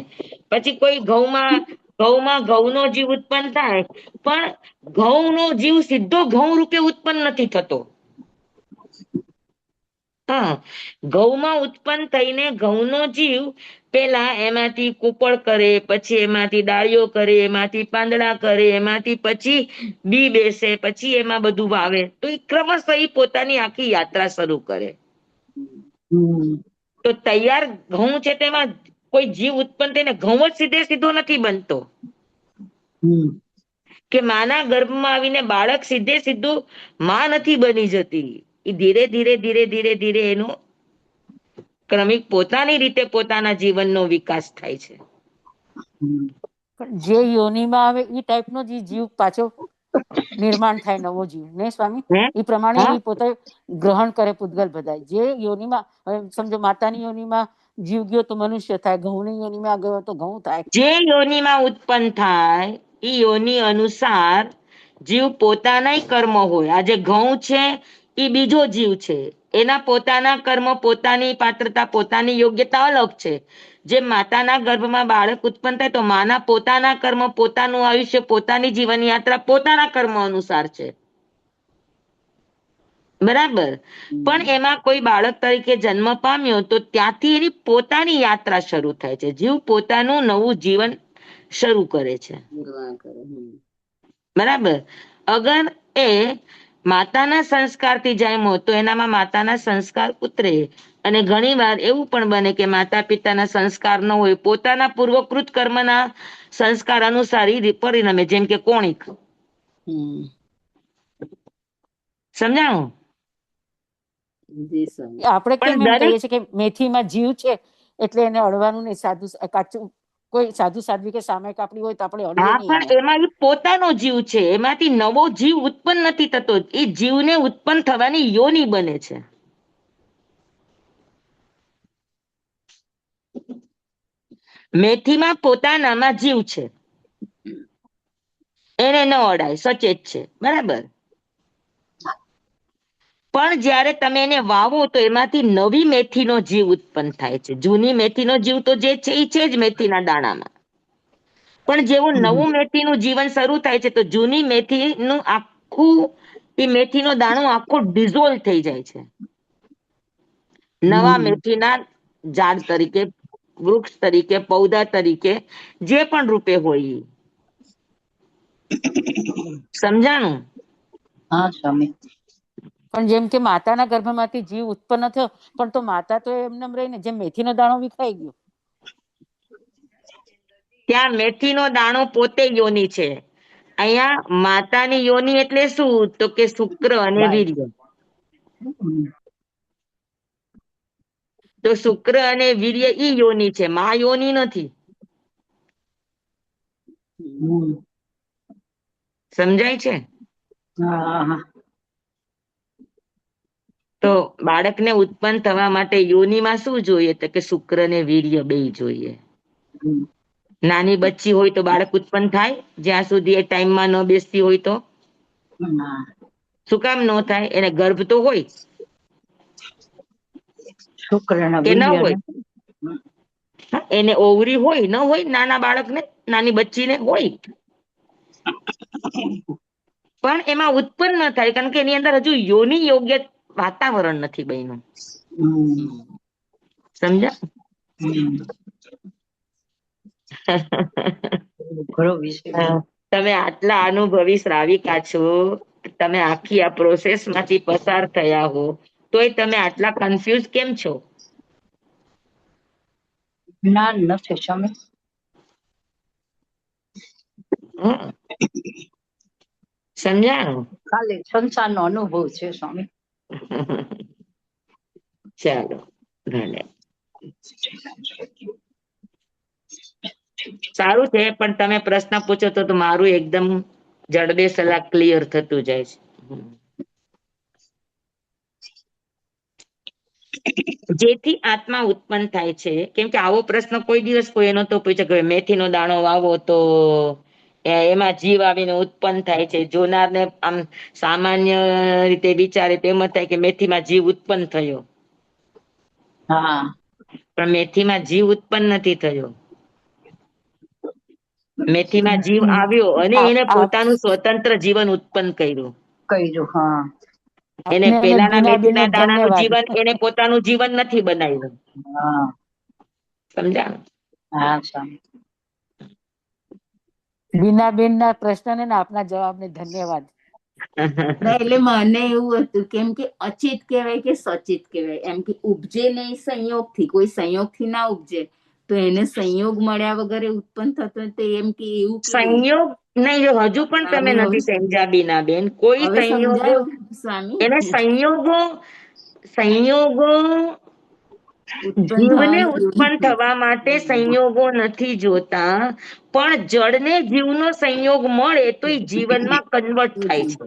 પછી કોઈ ઘઉંમાં ઘઉંનો જીવ ઉત્પન્ન થાય પણ ઘઉંનો જીવ સીધો ઘઉં રૂપે ઉત્પન્ન નથી થતો. હા, ઘઉંમાં ઉત્પન્ન થઈને ઘઉંનો જીવ પેલા એમાંથી કુપળ કરે, પછી એમાંથી ડાળીઓ કરે, એમાંથી પાંદડા કરે, એમાંથી પછી બી બેસે, પછી એમાં બધું વાવે, તો એ ક્રમશઃ પોતાની આખી યાત્રા શરૂ કરે. તો તૈયાર ઘઉં છે તેમાં કોઈ જીવ ઉત્પન્ન થઈને ઘઉં જ સીધો નથી બનતો કે માના ગર્ભમાં આવીને બાળક સીધું માં નથી બની જતી. એ ધીરે ધીરે ધીરે ધીરે ધીરે એનો ક્રમિક પોતાની રીતે પોતાના જીવનનો વિકાસ થાય છે. પણ જે યોનિમાં આવે એ ટાઈપનો જ જીવ પાછો નિર્માણ થાય, નવો જીવ ને સ્વામી. એ પ્રમાણે એ પોતે ગ્રહણ કરે પૂતગલ બધા. જે યોનિમાં સમજો માતાની યોનિમાં જીવ ગયો તો મનુષ્ય થાય, ઘઉંની યોનિમાં ગયો તો ઘઉં થાય. જે યોનિમાં ઉત્પન્ન થાય એ યોનિ અનુસાર જીવ પોતાના કર્મ હોય. આ જે ઘઉં છે એ બીજો જીવ છે, એના પોતાના કર્મ, પોતાની પાત્રતા, પોતાની યોગ્યતા અલગ છે. જે માતાના ગર્ભમાં બાળક ઉત્પન્ન થાય તો માના પોતાના કર્મ, પોતાનું આયુષ્ય, પોતાની જીવન યાત્રા પોતાના કર્મ અનુસાર છે, બરાબર. પણ એમાં કોઈ બાળક તરીકે જન્મ પામ્યો તો ત્યાંથી એની પોતાની યાત્રા શરૂ થાય છે. જીવ પોતાનું નવું જીવન શરૂ કરે છે, બરાબર. અગર એ માતાના સંસ્કારથી જન્મો તો એનામાં માતાના સંસ્કાર ઉતરે. અને ઘણી વાર એવું પણ બને કે માતા પિતાના સંસ્કાર ન હોય, પોતાના પૂર્વકૃત કર્મના સંસ્કાર અનુસાર પરિણમે, જેમ કે કોણિક. સમજાણું? આપણે કેમ એમ કહીએ છીએ કે મેથીમાં જીવ છે એટલે એને અડવાનું નહીં, સાધુ કાચું કોઈ સાધુ સાધ્વી કે સામે કાપડી હોય તો આપણે અડીએ નહીં. પણ એમાં પોતાનો જીવ છે, એમાંથી નવો જીવ ઉત્પન્ન નથી થતો. એ જીવને ઉત્પન્ન થવાની યોની બને છે. મેથીમાં પોતાનામાં જીવ છે, એને ન અડાય, સચેત છે, બરાબર. પણ જ્યારે તમે એને વાવો તો એમાંથી નવી મેથીનો જીવ ઉત્પન્ન થાય છે. જૂની મેથીનો જીવ તો જે છે એ છે જ મેથીના દાણામાં. પણ જેવું નવું મેથીનું જીવન શરૂ થાય છે તો જૂની મેથીનું આખું એ મેથીનો દાણો આખો ડિઝોલ્વ થઈ જાય છે, નવા મેથીના ઝાડ તરીકે, વૃક્ષ તરીકે, પૌધા તરીકે, જે પણ રૂપે હોય. સમજાણું? હા સ્વામી. પણ જેમ કે માતાના ગર્ભમાંથી જીવ ઉત્પન્ન થયો, પણ તો માતા તો એમને રહીને જેમ મેથીનો દાણો વિખાઈ ગયો. ત્યાં મેથીનો દાણો પોતે યોની છે. અહીંયા માતાની યોની એટલે શું? તો કે શુક્ર અને વીર્ય. તો શુક્ર અને વીર્ય ઈ યોની છે, મા યોની નથી. સમજાય છે? તો બાળકને ઉત્પન્ન થવા માટે યોનીમાં શું જોઈએ? તો કે શુક્ર ને વીર્ય બે જોઈએ. નાની બચ્ચી હોય તો બાળક ઉત્પન્ન થાય જ્યાં સુધી એ ટાઈમમાં ન બેસતી હોય તો? શું કામ ન થાય? એને ગર્ભ તો હોય કે ન હોય? એને ઓવરી હોય ન હોય? નાના બાળકને, નાની બચ્ચીને હોય, પણ એમાં ઉત્પન્ન ન થાય કારણ કે એની અંદર હજુ યોની યોગ્ય વાતાવરણ નથી બન્યું. સમજ્યા? તમે આટલા અનુભવી શ્રાવિકા છો, તમે આખી આ પ્રોસેસ માંથી પસાર થયા હો, તોય તમે આટલા કન્ફ્યુઝ કેમ છો? જ્ઞાન નથી સ્વામી. સમજાણું? ખાલી સંસારનો અનુભવ છે સ્વામી. ચાલો, ભલે. સારું છે, પણ તમે પ્રશ્ન પૂછો તો મારું એકદમ જડબે સલાહ ક્લિયર થતું જાય છે. જેથી આત્મા ઉત્પન્ન થાય છે, કેમ કે આવો પ્રશ્ન કોઈ દિવસ કોઈ એનો તો પૂછે કે મેથીનો દાણો વાવો તો એમાં જીવ આવીને ઉત્પન્ન થાય છે. જોનારને આમ સામાન્ય રીતે વિચારે તો એમ જ થાય કે મેથીમાં જીવ ઉત્પન્ન થયો, હા પણ મેથીમાં જીવ ઉત્પન્ન નથી થયો. મેથીમાં જીવ આવ્યો અને એને પોતાનું સ્વતંત્ર જીવન ઉત્પન્ન કર્યું. કર્યું. હા એને આપને અને પેલાના બીનાબેનને મેથીના દાણાનું ધન્યવાદ. જીવન એને પોતાનું જીવન નથી બનાવ્યું. હા સમજા? હા સ્વામી. બીનાબેનના પ્રશ્નને ને આપના જવાબને ધન્યવાદ. ના, એટલે મને એવું હતું કેમ કે અચિત કહેવાય કે સચિત કહેવાય, એમ કે ઉપજે નહીં સંયોગથી, કોઈ સંયોગથી ના ઉપજે તો એને સંયોગ મળ્યા વગર એ ઉત્પન્ન થતો હોય તો એમ કે એવું કેવી રીતે? સંયોગ નહીં, હજુ પણ તમે સ્વામી નથી સમજ્યા બીનાબેન. કોઈ હવે સંયોગો, સમજાયું સ્વામી. એને સંયોગો સંયોગો ઉત્પન્ન જીવને થવાની ઉત્પન્ન યોનિથી. થવા માટે સંયોગો નથી જોતા, પણ જળને જીવનો સંયોગ મળે તો એ જીવનમાં કન્વર્ટ થાય છે.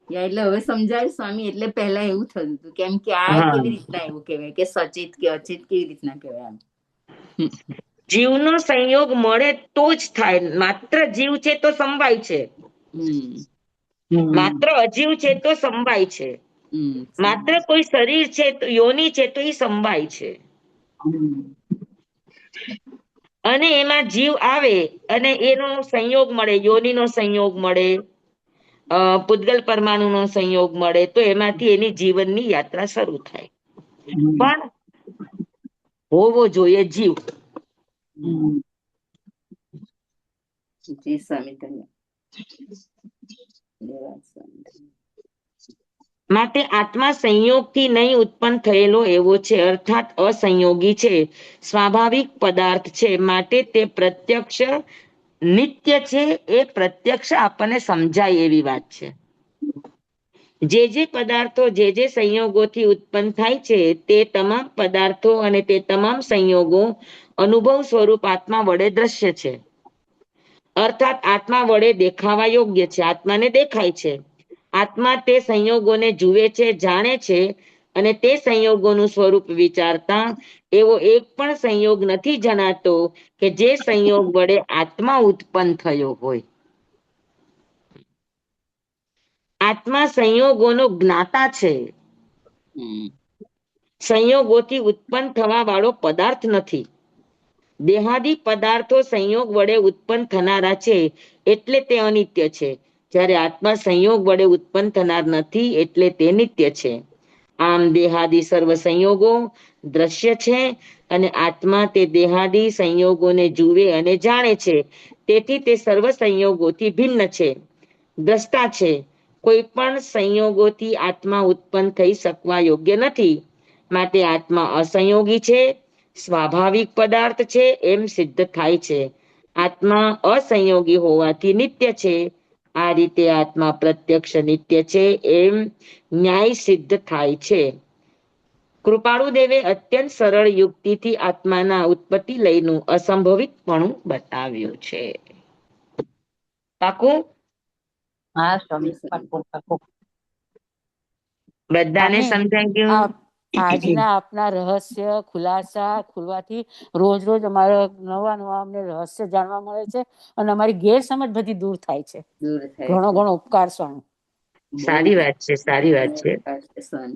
એટલે હવે સમજાય સ્વામી. એટલે પહેલા એવું થતું હતું કેમ કે આ હા, કેવી રીતના એવું કહેવાય કે સચિત કે અચિત કેવી રીતના કહેવાય એમ. જીવનો સંયોગ મળે તો જ થાય. માત્ર જીવ છે તો સંવાય છે, માત્ર અજીવ છે તો સંવાય છે, માત્ર કોઈ શરીર છે તો યોની છે તો એ સંવાય છે. અને એમાં જીવ આવે અને એનો સંયોગ મળે, યોનિનો સંયોગ મળે, પૂતગલ પરમાણુનો સંયોગ મળે તો એમાંથી એની જીવનની યાત્રા શરૂ થાય. પણ હોવો જોઈએ જીવ. જી સ્વામી ધન્યવાદ સ્વામી. માટે આત્મા સંયોગથી નહીં ઉત્પન્ન થયેલો એવો છે, અર્થાત અસંયોગી છે, સ્વાભાવિક પદાર્થ છે, માટે તે પ્રત્યક્ષ નિત્ય છે. એ પ્રત્યક્ષ આપણને સમજાય એવી વાત છે. જે પદાર્થો જે સંયોગોથી ઉત્પન્ન થાય છે તે તમામ પદાર્થો અને તે તમામ સંયોગો અનુભવ સ્વરૂપ આત્મા વડે દ્રશ્ય છે, અર્થાત આત્મા વડે દેખાવા યોગ્ય છે. આત્માને દેખાય છે. આત્મા તે સંયોગોને જુએ છે, જાણે છે, અને તે સંયોગોનું સ્વરૂપ વિચારતા એવો એક પણ સંયોગ નથી જણાતો કે જે સંયોગ વડે આત્મા ઉત્પન્ન થયો હોય. આત્મા સંયોગોનો જ્ઞાતા છે, સંયોગોથી ઉત્પન્ન થવા વાળો પદાર્થ નથી. દેહાદી પદાર્થો સંયોગ વડે ઉત્પન્ન થનારા છે એટલે તે અનિત્ય છે, જ્યારે આત્મા સંયોગ વડે ઉત્પન્ન થનાર નથી એટલે તે નિત્ય છે. આમ દેહાદી સર્વ સંયોગો દ્રશ્ય છે અને આત્મા તે દેહાદી સંયોગોને જુએ અને જાણે છે, તેથી તે સર્વ સંયોગોથી ભિન્ન છે, દ્રષ્ટા છે. કોઈ પણ સંયોગોથી આત્મા ઉત્પન્ન થઈ શકવા યોગ્ય નથી, માટે આત્મા અસંયોગી છે, સ્વાભાવિક પદાર્થ છે એમ સિદ્ધ થાય છે. આત્મા અસંયોગી હોવાથી નિત્ય છે. આ રીતે આત્મા પ્રત્યક્ષ નિત્ય છે એમ ન્યાય સિદ્ધ થાય છે. કૃપાળુ દેવે અત્યંત સરળ યુક્તિથી આત્માના ઉત્પત્તિ લયનું અસંભવિતપણું બતાવ્યું છે. પાકું? હા સ્વામી, પાક્કું પાક્કું. બધાને સ્વામી, સમજાઈ ગયું? આજના આપના રહસ્ય ખુલાસા ખુલવાથી રોજ રોજ અમારે નવા અમને રહસ્ય જાણવા મળે છે અને અમારી ગેરસમજ બધી દૂર થાય છે. ઘણો ઘણો ઉપકાર સ્વામી. સારી વાત છે, સારી વાત છે.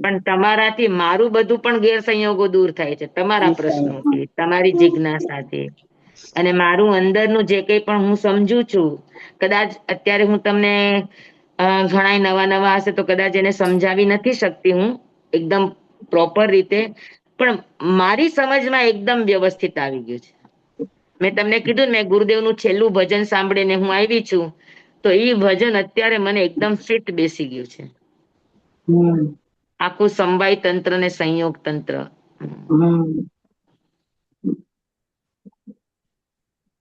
પણ તમારાથી મારું બધું પણ ગેરસંયોગો દૂર થાય છે, તમારા પ્રશ્નોથી, તમારી જિજ્ઞાસાથી. અને મારું અંદરનું જે કંઈ પણ હું સમજુ છું, કદાચ અત્યારે હું તમને ઘણા નવા હશે તો કદાચ એને સમજાવી નથી શકતી હું એકદમ પ્રોપર રીતે, પણ મારી સમજમાં એકદમ વ્યવસ્થિત આવી ગયું છે. મેં તમને કીધું ને, મેં ગુરુદેવનું છેલ્લું ભજન સાંભળીને હું આવી છું, તો એ ભજન અત્યારે મને એકદમ ફિટ બેસી ગયું છે. આખું સમવાય તંત્ર ને સંયોગ તંત્ર.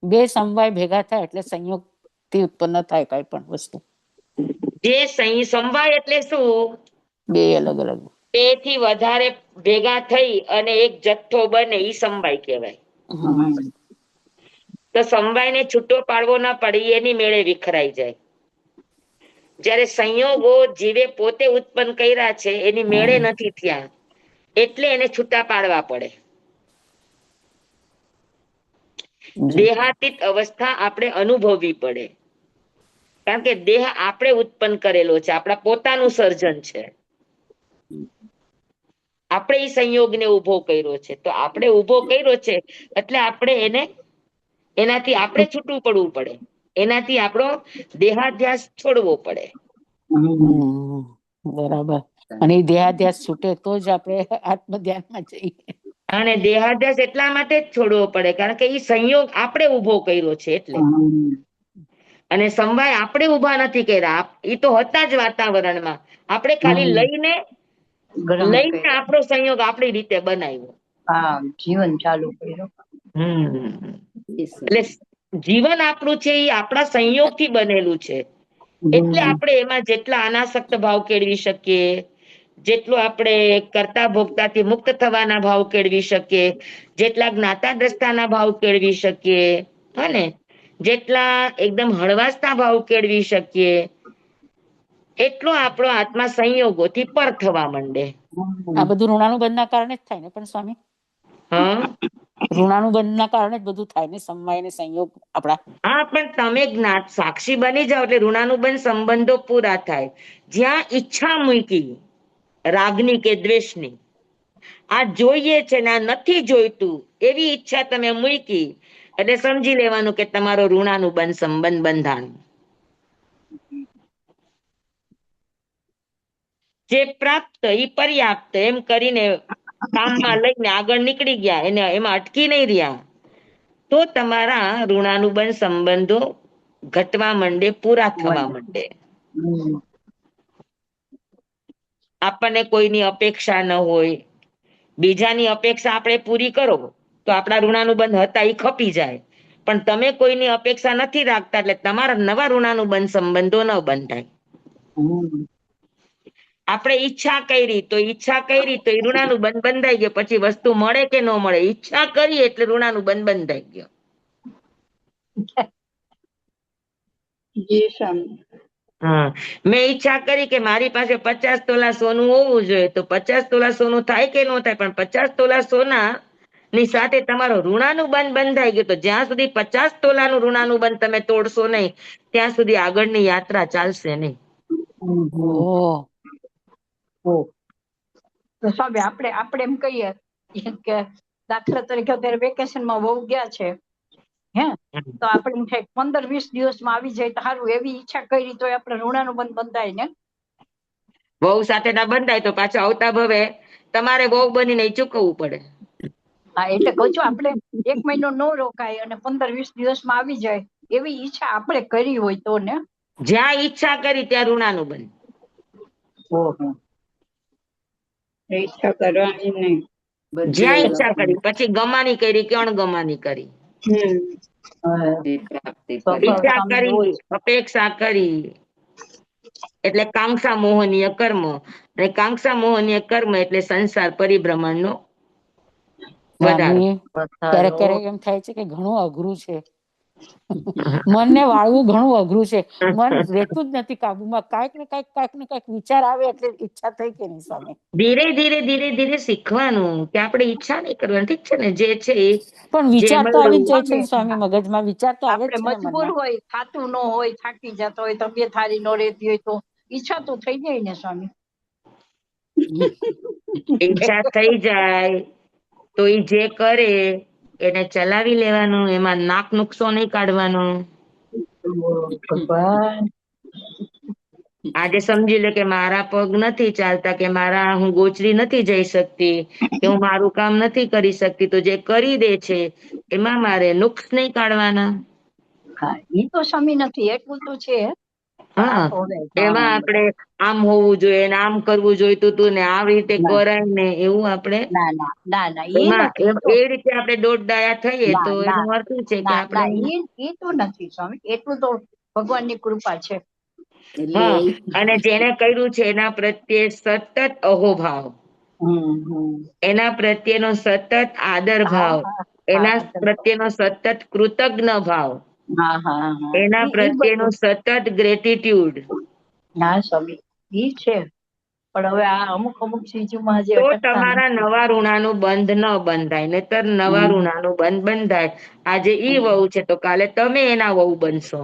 બે સમવાય ભેગા થાય એટલે સંયોગ થી ઉત્પન્ન થાય કઈ પણ વસ્તુ. જે સમવાય એટલે શું? બે અલગ અલગ. બે થી વધારે ભેગા થઈ અને એક જથ્થો બને ઈ સમવાય કહેવાય. તો સમવાયને છૂટો પાડવો ના પડે એની મેળે વિખરાઈ જાય. જ્યારે સંયોગો જીવે પોતે ઉત્પન્ન કર્યા છે એની મેળે નથી થયા એટલે એને છૂટા પાડવા પડે. દેહાતીત અવસ્થા આપણે અનુભવવી પડે, કારણ કે દેહ આપણે ઉત્પન્ન કરેલો છે, આપણા પોતાનું સર્જન છે. આપણે એ સંયોગને ઉભો કર્યો છે, તો આપણે ઉભો કર્યો છે એટલે આપણે એનાથી આપણે છૂટું પડવું પડે, એનાથી આપણો દેહાધ્યાસ છોડવો પડે. બરાબર. અને એ દેહાધ્યાસ છૂટે તો જ આપણે આત્મ ધ્યાનમાં જઈએ. અને દેહાધ્યાસ એટલા માટે જ છોડવો પડે કારણ કે એ સંયોગ આપણે ઉભો કર્યો છે એટલે. અને સમવાય આપણે ઉભા નથી કર્યા, એ તો હતા જ વાતાવરણમાં, આપણે ખાલી લઈને આપણો સંયોગ આપણી રીતે બનાવ્યો. જીવન ચાલુ કર્યું. એટલે જીવન આપણું છે એ આપણા સંયોગથી બનેલું છે, એટલે આપણે એમાં જેટલા અનાસક્ત ભાવ કેળવી શકીએ, જેટલું આપણે કરતા ભોગતાથી મુક્ત થવાના ભાવ કેળવી શકીએ, જેટલા જ્ઞાતા દ્રષ્ટાના ભાવ કેળવી શકીએ, હને જેટલા એકદમ હળવાશના ભાવ કેળવી શકીએ, એટલો આપણો આત્મા સંયોગોથી પર થવા માંડે. આ બધું ઋણાનુબંધના કારણે જ થાય ને પણ સ્વામી? ઋણાનુબંધના કારણે જ બધું થાય ને, સમવાય ને સંયોગ આપણા. હા, પણ તમે સાક્ષી બની જાઓ એટલે ઋણાનુબંધ સંબંધો પૂરા થાય. જ્યાં ઈચ્છા મૂકી રાગની કે દ્વેષની, આ જોઈએ છે ને આ નથી જોઈતું એવી ઈચ્છા તમે મૂકી એટલે સમજી લેવાનું કે તમારો ઋણાનુબંધ સંબંધ બંધાણો. જે પ્રાપ્ત એ પર્યાપ્ત એમ કરીને કામમાં લઈને આગળ નીકળી ગયા, એને એમાં અટકી નહીં રહ્યા, તો તમારા ઋણાનુબંધ સંબંધો ઘટવા માંડે, પૂરા થવા માંડે. આપણને કોઈની અપેક્ષા ન હોય, બીજાની અપેક્ષા આપણે પૂરી કરો તો આપણા ઋણાનુબંધ હતા એ ખપી જાય, પણ તમે કોઈની અપેક્ષા નથી રાખતા એટલે તમારા નવા ઋણાનુબંધ સંબંધો ન બંધાય. આપણે ઈચ્છા કરી તો એ ઋણાનુબંધ બંધાઈ ગયો, પછી વસ્તુ મળે કે ન મળે, ઈચ્છા કરી એટલે ઋણાનુબંધ બંધાઈ ગયો. હા, મેં ઈચ્છા કરી કે મારી પાસે 50 તોલા સોનું હોવું જોઈએ, તો 50 તોલા સોનું થાય કે ન થાય, પણ 50 તોલા સોના ની સાથે તમારો ઋણાનુબંધ બંધાઈ ગયો, તો જ્યાં સુધી 50 તોલાનું ઋણાનુબંધ તમે તોડશો નહીં ત્યાં સુધી આગળની યાત્રા ચાલશે નહીં. તો સ્વામી આપણે એમ કહીએ કે દાખલા તરીકે અત્યારે વેકેશનમાં વહુ ગયા છે, તો આપણે એમ થાય 15-20 દિવસમાં આવી જાય તો સારું, એવી ઈચ્છા કરી તો આપણે ઋણાનુબંધ બંધાય ને. વહુ સાથે ના બંધાય તો પાછા આવતા ભવે તમારે વહુ બનીને ચૂકવવું પડે. હા, એટલે કહું છું આપણે 1 મહિનો ન રોકાય અને 15-20 દિવસમાં આવી જાય એવી ઈચ્છા આપણે કરી હોય તો ને. જ્યાં ઈચ્છા કરી ત્યાં ઋણાનુબંધ. ઈચ્છા કરવાની નહીં, જ્યાં ઈચ્છા કરી, પછી ગમાની કરી કે અણગમાની કરી, ઈચ્છા કરી, અપેક્ષા કરી એટલે કાંક્ષા મોહનીય કર્મ, અને કાંક્ષા મોહનીય કર્મ એટલે સંસાર પરિભ્રમણ નો વધારો. ક્યારેક ક્યારેક એમ થાય છે કે ઘણું અઘરું છે, મનને વાળવું ઘણું અઘરું છે, મન રહેતું જ નથી કાબુમાં, કાંઈક ને કાંઈક વિચાર આવે એટલે ઈચ્છા થઈ કે નહીં સ્વામી? ધીરે ધીરે શીખવાનું કે આપણે ઈચ્છા નહીં કરવાની, ઠીક છે ને, જે છે પણ વિચાર તો આવી જ જાય છે સ્વામી, મગજમાં વિચાર તો આવે જ છે. મજબૂર હોય, થાતું ન હોય, થાકી જતો હોય, તબિયત સારી ન રહેતી હોય તો ઈચ્છા તો થઈ જાય ને સ્વામી. ઈચ્છા થઈ જાય તો એ જે કરે એને ચલાવી લેવાનું, એમાં નાક નુકસો નહીં કાઢવાનું. આજે સમજી લે કે મારા પગ નથી ચાલતા, કે હું ગોચરી નથી જઈ શકતી, કે હું મારું કામ નથી કરી શકતી, તો જે કરી દે છે એમાં મારે નુક્સ નહીં કાઢવાના. એ તો સ્વામી નથી, એટલું તો છે. હા, એમાં આપણે આમ હોવું જોઈએ ને આમ કરવું જોઈતું તું ને આવી રીતે કરાય ને, એવું આપણે એ રીતે આપણે દોઢ ડાયા થઈએ તો એનો અર્થ છે કે આપણે એ તો નથી સ્વામી, એટલું તો ભગવાનની કૃપા છે. હા, અને જેને કર્યું છે એના પ્રત્યે સતત અહોભાવ, એના પ્રત્યેનો સતત આદર ભાવ, એના પ્રત્યેનો સતત કૃતજ્ઞ ભાવ, એના પ્રત્યેનો સતત ગ્રેટિટ્યુડ. ના સ્વામી ઈ છે, પણ હવે આ અમુક ચીજોમાં જે તો અટકતા તમારા નથી. નવા ઋણાનું બંધ ન બંધાય, નહીતર નવા ઋણાનું બંધ બંધાય. આજે ઈ વહુ છે તો કાલે તમે એના વહુ બનશો.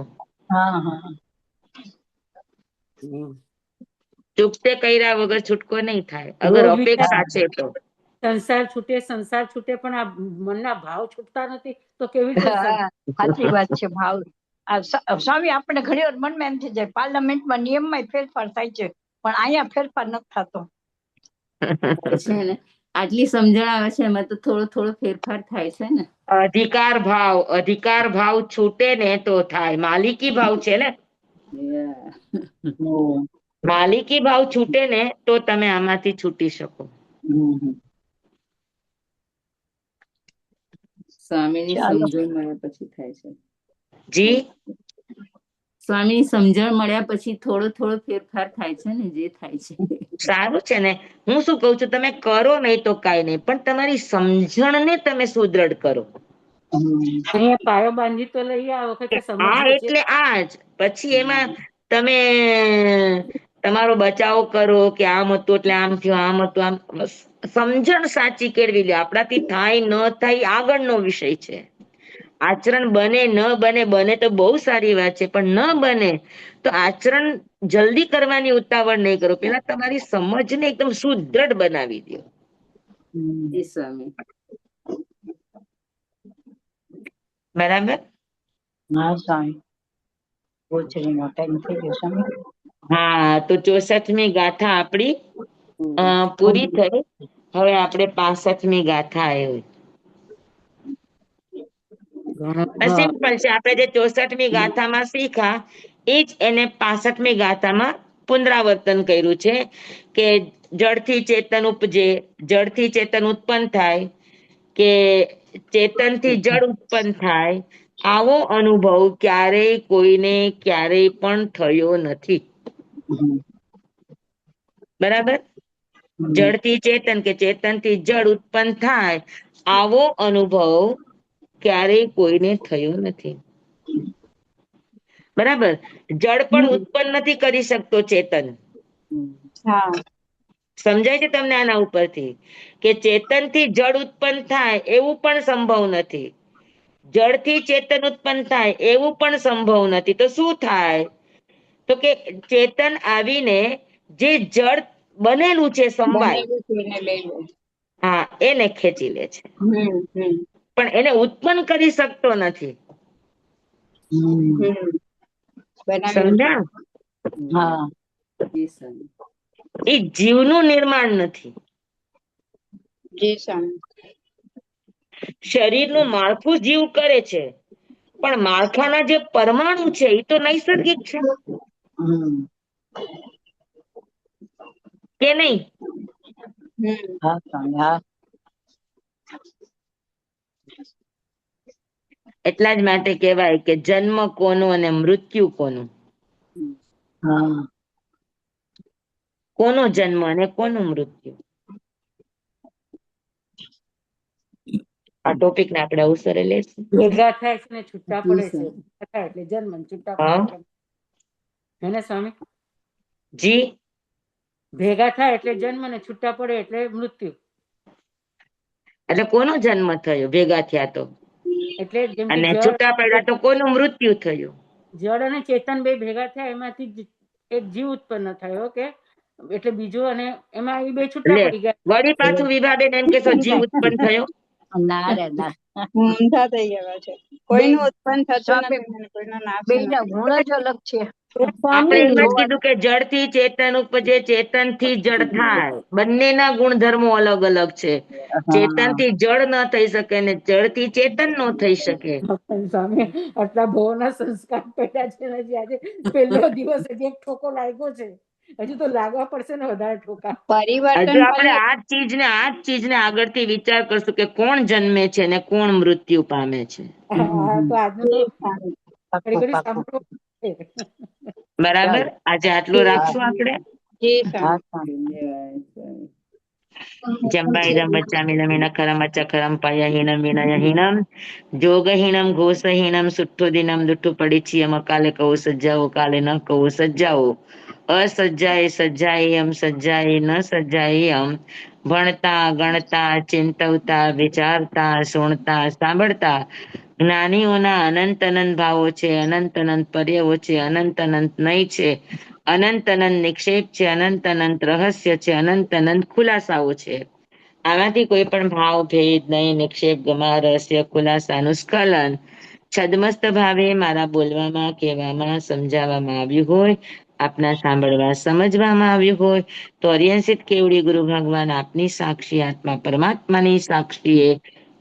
ચૂકતે કર્યા વગર છૂટકો નહીં થાય, અગર રોગ અપેક્ષા છે તો. સંસાર છૂટે પણ આ મનના ભાવ છૂટતા નથી તો કેવી રીતે સાચી વાત છે. ભાવ સ્વામી આપણે ઘણી વાર મનમાં એમ થઈ જાય પાર્લામેન્ટમાં નિયમમાં ફેરફાર થાય છે, પણ અહીંયા ફેરફાર નથી થતો. છે ને આટલી સમજણ આવે છે એમાં તો થોડો થોડો ફેરફાર થાય છે ને. અધિકાર ભાવ છૂટે ને તો થાય. માલિકી ભાવ છે ને, માલિકી ભાવ છૂટે ને તો તમે આમાંથી છૂટી શકો. સ્વામીની સમજણ મળ્યા પછી થાય છે. જી, સ્વામીની સમજણ મળ્યા પછી થોડો થોડો ફેરફાર થાય છે ને, જે થાય છે. સારું છે ને. હું શું કઉ છું, તમે કરો નહીં તો કાંઈ નહીં, પણ તમારી સમજણને તમે સુદ્રઢ કરો. અહીંયા પાયો બાંધી તો લઈએ આ વખતે એટલે આજ પછી એમાં તમે તમારો બચાવ કરો કે આમ હતું એટલે આમ થયું, આમ હતું આમ. સમજણ સાચી કેળવી લો. આપણાથી થાય ન થાય આગળનો વિષય છે. આચરણ બને ન બને, બને તો બહુ સારી વાત છે, પણ ન બને તો આચરણ જલ્દી કરવાની ઉતાવળ નહીં કરો. પેલા તમારી સમજને એકદમ સુદ્રઢ બનાવી દો. સ્વામી બરાબર. હા, તો 64મી ગાથા આપણી પૂરી થઈ. હવે આપણે 65મી ગાથા આવી. સિમ્પલ છે. આપણે જે 64મી ગાથામાં શીખા એ જ એને 65મી ગાથામાં પુનરાવર્તન કર્યું છે કે જળથી ચેતન ઉપજે, જળથી ચેતન ઉત્પન્ન થાય, કે ચેતનથી જળ ઉત્પન્ન થાય, આવો અનુભવ ક્યારેય કોઈને ક્યારેય પણ થયો નથી. બરાબર. જળથી ચેતન કે ચેતનથી જળ ઉત્પન્ન થાય, આવો અનુભવ ક્યારેય કોઈને થયો નથી. બરાબર. જળ પણ ઉત્પન્ન નથી કરી શકતો ચેતન. સમજાય છે તમને આના ઉપરથી કે ચેતનથી જળ ઉત્પન્ન થાય એવું પણ સંભવ નથી, જળથી ચેતન ઉત્પન્ન થાય એવું પણ સંભવ નથી. તો શું થાય? તો કે ચેતન આવીને જે જળ બનેલું છે સમવાય, હા, એને ખેંચી લે છે, પણ એને ઉત્પન્ન કરી શકતો નથી. સમજ્યા? એ જીવનું નિર્માણ નથી. શરીરનું માળખું જીવ કરે છે, પણ માળખાના જે પરમાણુ છે એ તો નૈસર્ગિક છે કે નહીં? એટલા જ માટે કહેવાય કે જન્મ કોનો અને મૃત્યુ કોનું. કોનો જન્મ અને કોનું મૃત્યુ? આ ટોપિક ને આપણે અવસરે લેશું. ભેગા થાય છે ને છૂટા પડે છે, એટલે જન્મ છૂટા પડે. હે સ્વામી? જી, ભેગા થાય એટલે જન્મ ને છૂટા પડે એટલે મૃત્યુ. એટલે કોનો જન્મ થયો ભેગા થયા તો, એટલે જેમ અને કે છૂટા પડ્યા તો કોનું મૃત્યુ થયું? જળ અને ચેતન બે ભેગા થયા એમાંથી એક જીવ ઉત્પન્ન થયો કે એટલે બીજું, અને એમાં એ બે છૂટા પડી ગયા. વળી પાછું વિભાબેન એમ કેશો જીવ ઉત્પન્ન થયો? ઊંધા થઈ ગયા છે. કોઈનું ઉત્પન્ન થતું નથી, કોઈનો નાશ બે ના ગુણ જ અલગ છે. આપણે એમ જ કીધું કે જળથી ચેતન ઉપજે, ચેતનથી જળ થાય, બંનેના ગુણધર્મો અલગ અલગ છે. ચેતનથી જળ ન થઈ શકે ને જળથી ચેતન ન થઈ શકે. સ્વામી આટલા ભવના સંસ્કાર પડ્યા છે ને, આજે પહેલો દિવસ હજી એક ઠોકો લાગ્યો છે, હજુ તો લાગવા પડશે ને વધારે ઠોકા. પરિવર્તન. હજુ આપણે આ જ ચીજને આગળથી વિચાર કરશું કે કોણ જન્મે છે ને કોણ મૃત્યુ પામે છે. તો આજનું તો ઘડી સાંભળવું. બરાબર. આજે આટલું રાખશું આપણે. जम्बाइदं वच्चामिदमिनखरं वच्चखरं पयहीनं विनयहीनं जोगहीनं घोषहीनं सुट्ठुदिनं दुट्ठु पडिचियम काले कहू सज्जाओ काले न कहू सज्जाओ असज्जाए सज्जाएयम सज्जाए न सज्जाएयम ભણતા ગણતા ચિંતવતા વિચારતા સુણતા સાંભળતા જ્ઞાનીઓના અનંત અનંત ભાવો છે, અનંત અનંત પર્યાવો છે, અનંત અનંત નય છે, અનંત અનંત નિક્ષેપ છે, અનંત અનંત રહસ્ય છે, અનંત અનંત ખુલાસાઓ છે. આમાંથી કોઈ પણ ભાવ ભેદ નહીં, નિક્ષેપ ગમા રહસ્ય ખુલાસાનું સ્ખલન છદમસ્ત ભાવે મારા બોલવામાં કહેવામાં સમજાવવામાં આવ્યું હોય, આપના સાંભળવા સમજવામાં આવ્યું હોય તો અરિયંસિત કેવડી ગુરુ ભગવાન આપની સાક્ષી આત્મા પરમાત્માની સાક્ષીએ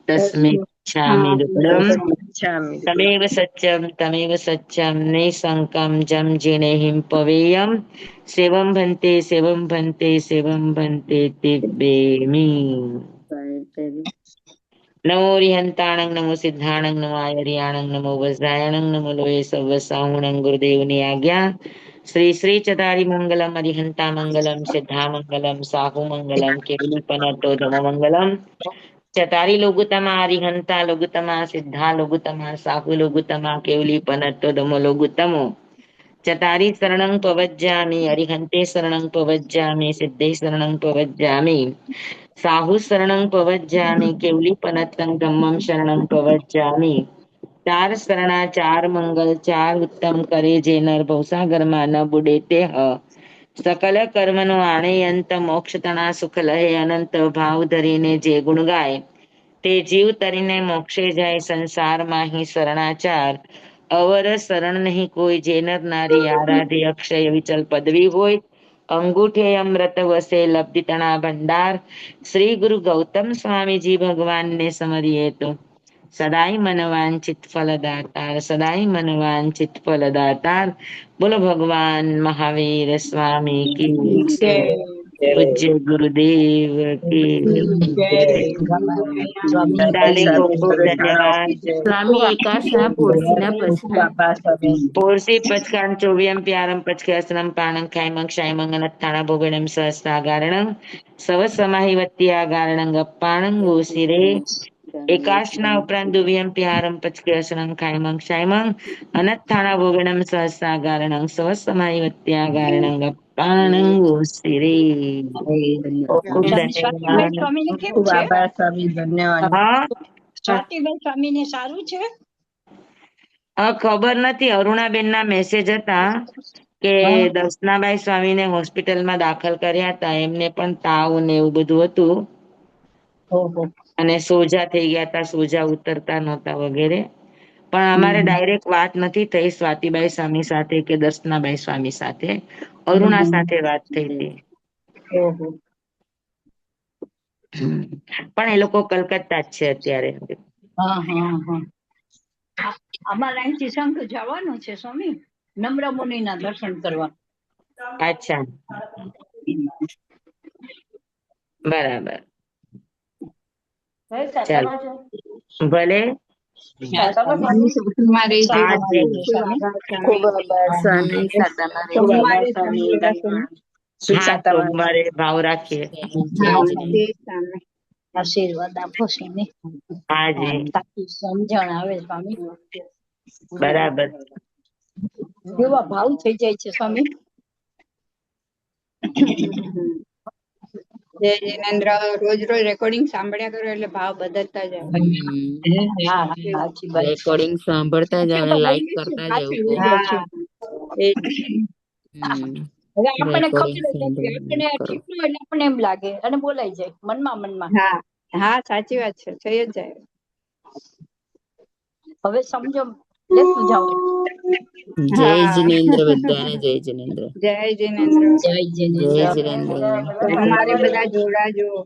તસ્મે ઈચ્છામિ દૃઢમ તમેવ સત્યમ નૈસંકમ જમ જીનેહિમ પવેયમ સેવમ ભંતે સેવમ ભંતે સેવમ ભંતે તિબ્બેમી. નમો રિહંતાણંગ નમો સિદ્ધાણંગ નમો આયરિયાણંગ નમો વજ્રાયણંગ નમો લોહે સર્વ સાહુણંગ ગુરુદેવની આજ્ઞા. શ્રી શ્રી ચતારી મંગલમ અરિહંતા મંગલમ સિદ્ધા મંગલમ સાહુ મંગલમ કેવલી પનતો ધમ મંગલમ. ચતારી લોગુતમા અરિહંતા લોગુતમા સિદ્ધા લોગુતમા સાહુ લોગુતમા કેવલી પનતો ધમો લોગુતમો. ચતારી શરણં પવજ્જામિ અરિહંતે શરણં પવજ્જામિ સિદ્ધે શરણં પવજ્જામિ સાહુ શરણં પવજ્જામિ કેવલી પનત્તં ધમ્મં શરણં પવજ્જામિ. ચાર શરણા ચાર મંગલ ચાર ઉત્તમ કરે જે નર ભવસાગરમાં ન બુડે તે સકલ કર્મનો આણે અંત મોક્ષ તણા સુખ લહે અનંત ભાવ ધરીને જે ગુણ ગાય તે જીવ તરીને મોક્ષે જાય સંસારમાં હિ શરણાચાર અવર શરણ નહીં કોઈ જે નર નારી આરાધે અક્ષય વિચલ પદવી હોય અંગૂઠે અમૃત વસે લબ્ધિ તણા ભંડાર. શ્રી ગુરુ ગૌતમ સ્વામીજી ભગવાનને સમરીએ તો સદાય મનવાંચિત ફલદાતાર સદાય મનવાંચિત ફલદાતાર. બોલો ભગવાન મહાવીર સ્વામી કી જય. પૂજ્ય ગુરુદેવ કી બધાને ખૂબ ખૂબ ધન્યવાદ. સ્વામી એકાશના પોળસીના પછા પોરસી પચકાન ચોવ્યમ પ્યારમ પચકેસનમ પાણં ખાયમં ક્ષાયમં અનત્થાણા ભોગણમ સહસ્રાગારણં સવ સમાહિ વત્યાગારણં ગપ્પાણં ગોસિરે. એકાશના ઉપરાંત દુવ્યમ પ્યારમ પચકેસનં ખાયમં ક્ષાયમં અનત્થાણા ભોગણમ સહસ્રાગારણં સવ સમાહિ વત્યાગારણં ગપ્પાણં ગોસિરે. ખૂબ ધન્યવાદ. સ્વામીને કેમ છે? હા સ્વાતિબેન સ્વામીને સારું છે? ખબર નથી. અરુણાબેન ના મેસેજ હતા કે દર્શનાબાઈ સ્વામીને હોસ્પિટલમાં દાખલ કર્યા હતા, એમને પણ તાવ ને એવું બધું હતું અને સોજા થઈ ગયા હતા, સોજા ઉતરતા નહોતા વગેરે. પણ અમારે ડાયરેક્ટ વાત નથી થઈ સ્વાતિબાઈ સ્વામી સાથે કે દર્શનાબાઈ સ્વામી સાથે. અરુણા સાથે વાત થઈ હતી. પણ એ લોકો કલકત્તા જ છે અત્યારે. અમારે અહીંથી શંખ જવાનું છે સ્વામી, નમ્ર મુનિના દર્શન કરવા. અચ્છા, બરાબર. ચાલો ભલે. તમારે ખૂબ આભાર સ્વામી. સોમવારે ભાવ રાખીએ. આશીર્વાદ આપો સ્વામી. હાજી સમજણ આવે સ્વામી. બરાબર. કેવા ભાવ થઈ જાય છે સ્વામી. જય જિનેન્દ્ર. રોજ રોજ રેકોર્ડિંગ સાંભળ્યા કરો એટલે ભાવ બદલતા જાય. રેકોર્ડિંગ સાંભળતા જાવ અને લાઈક કરતા જાવ. હવે આપણને ખબર જ નથી, આપણને ઠીકનું એટલે આપણને એમ લાગે અને બોલાઈ જાય મનમાં. હા સાચી વાત છે, થઈ જ જાય. હવે સમજો લેતું જાવ. જય જિનેન્દ્ર બધાને. જય જિનેન્દ્ર. જય જિનેન્દ્ર. જય જિનેન્દ્ર. તમારે બધા જોડાજો.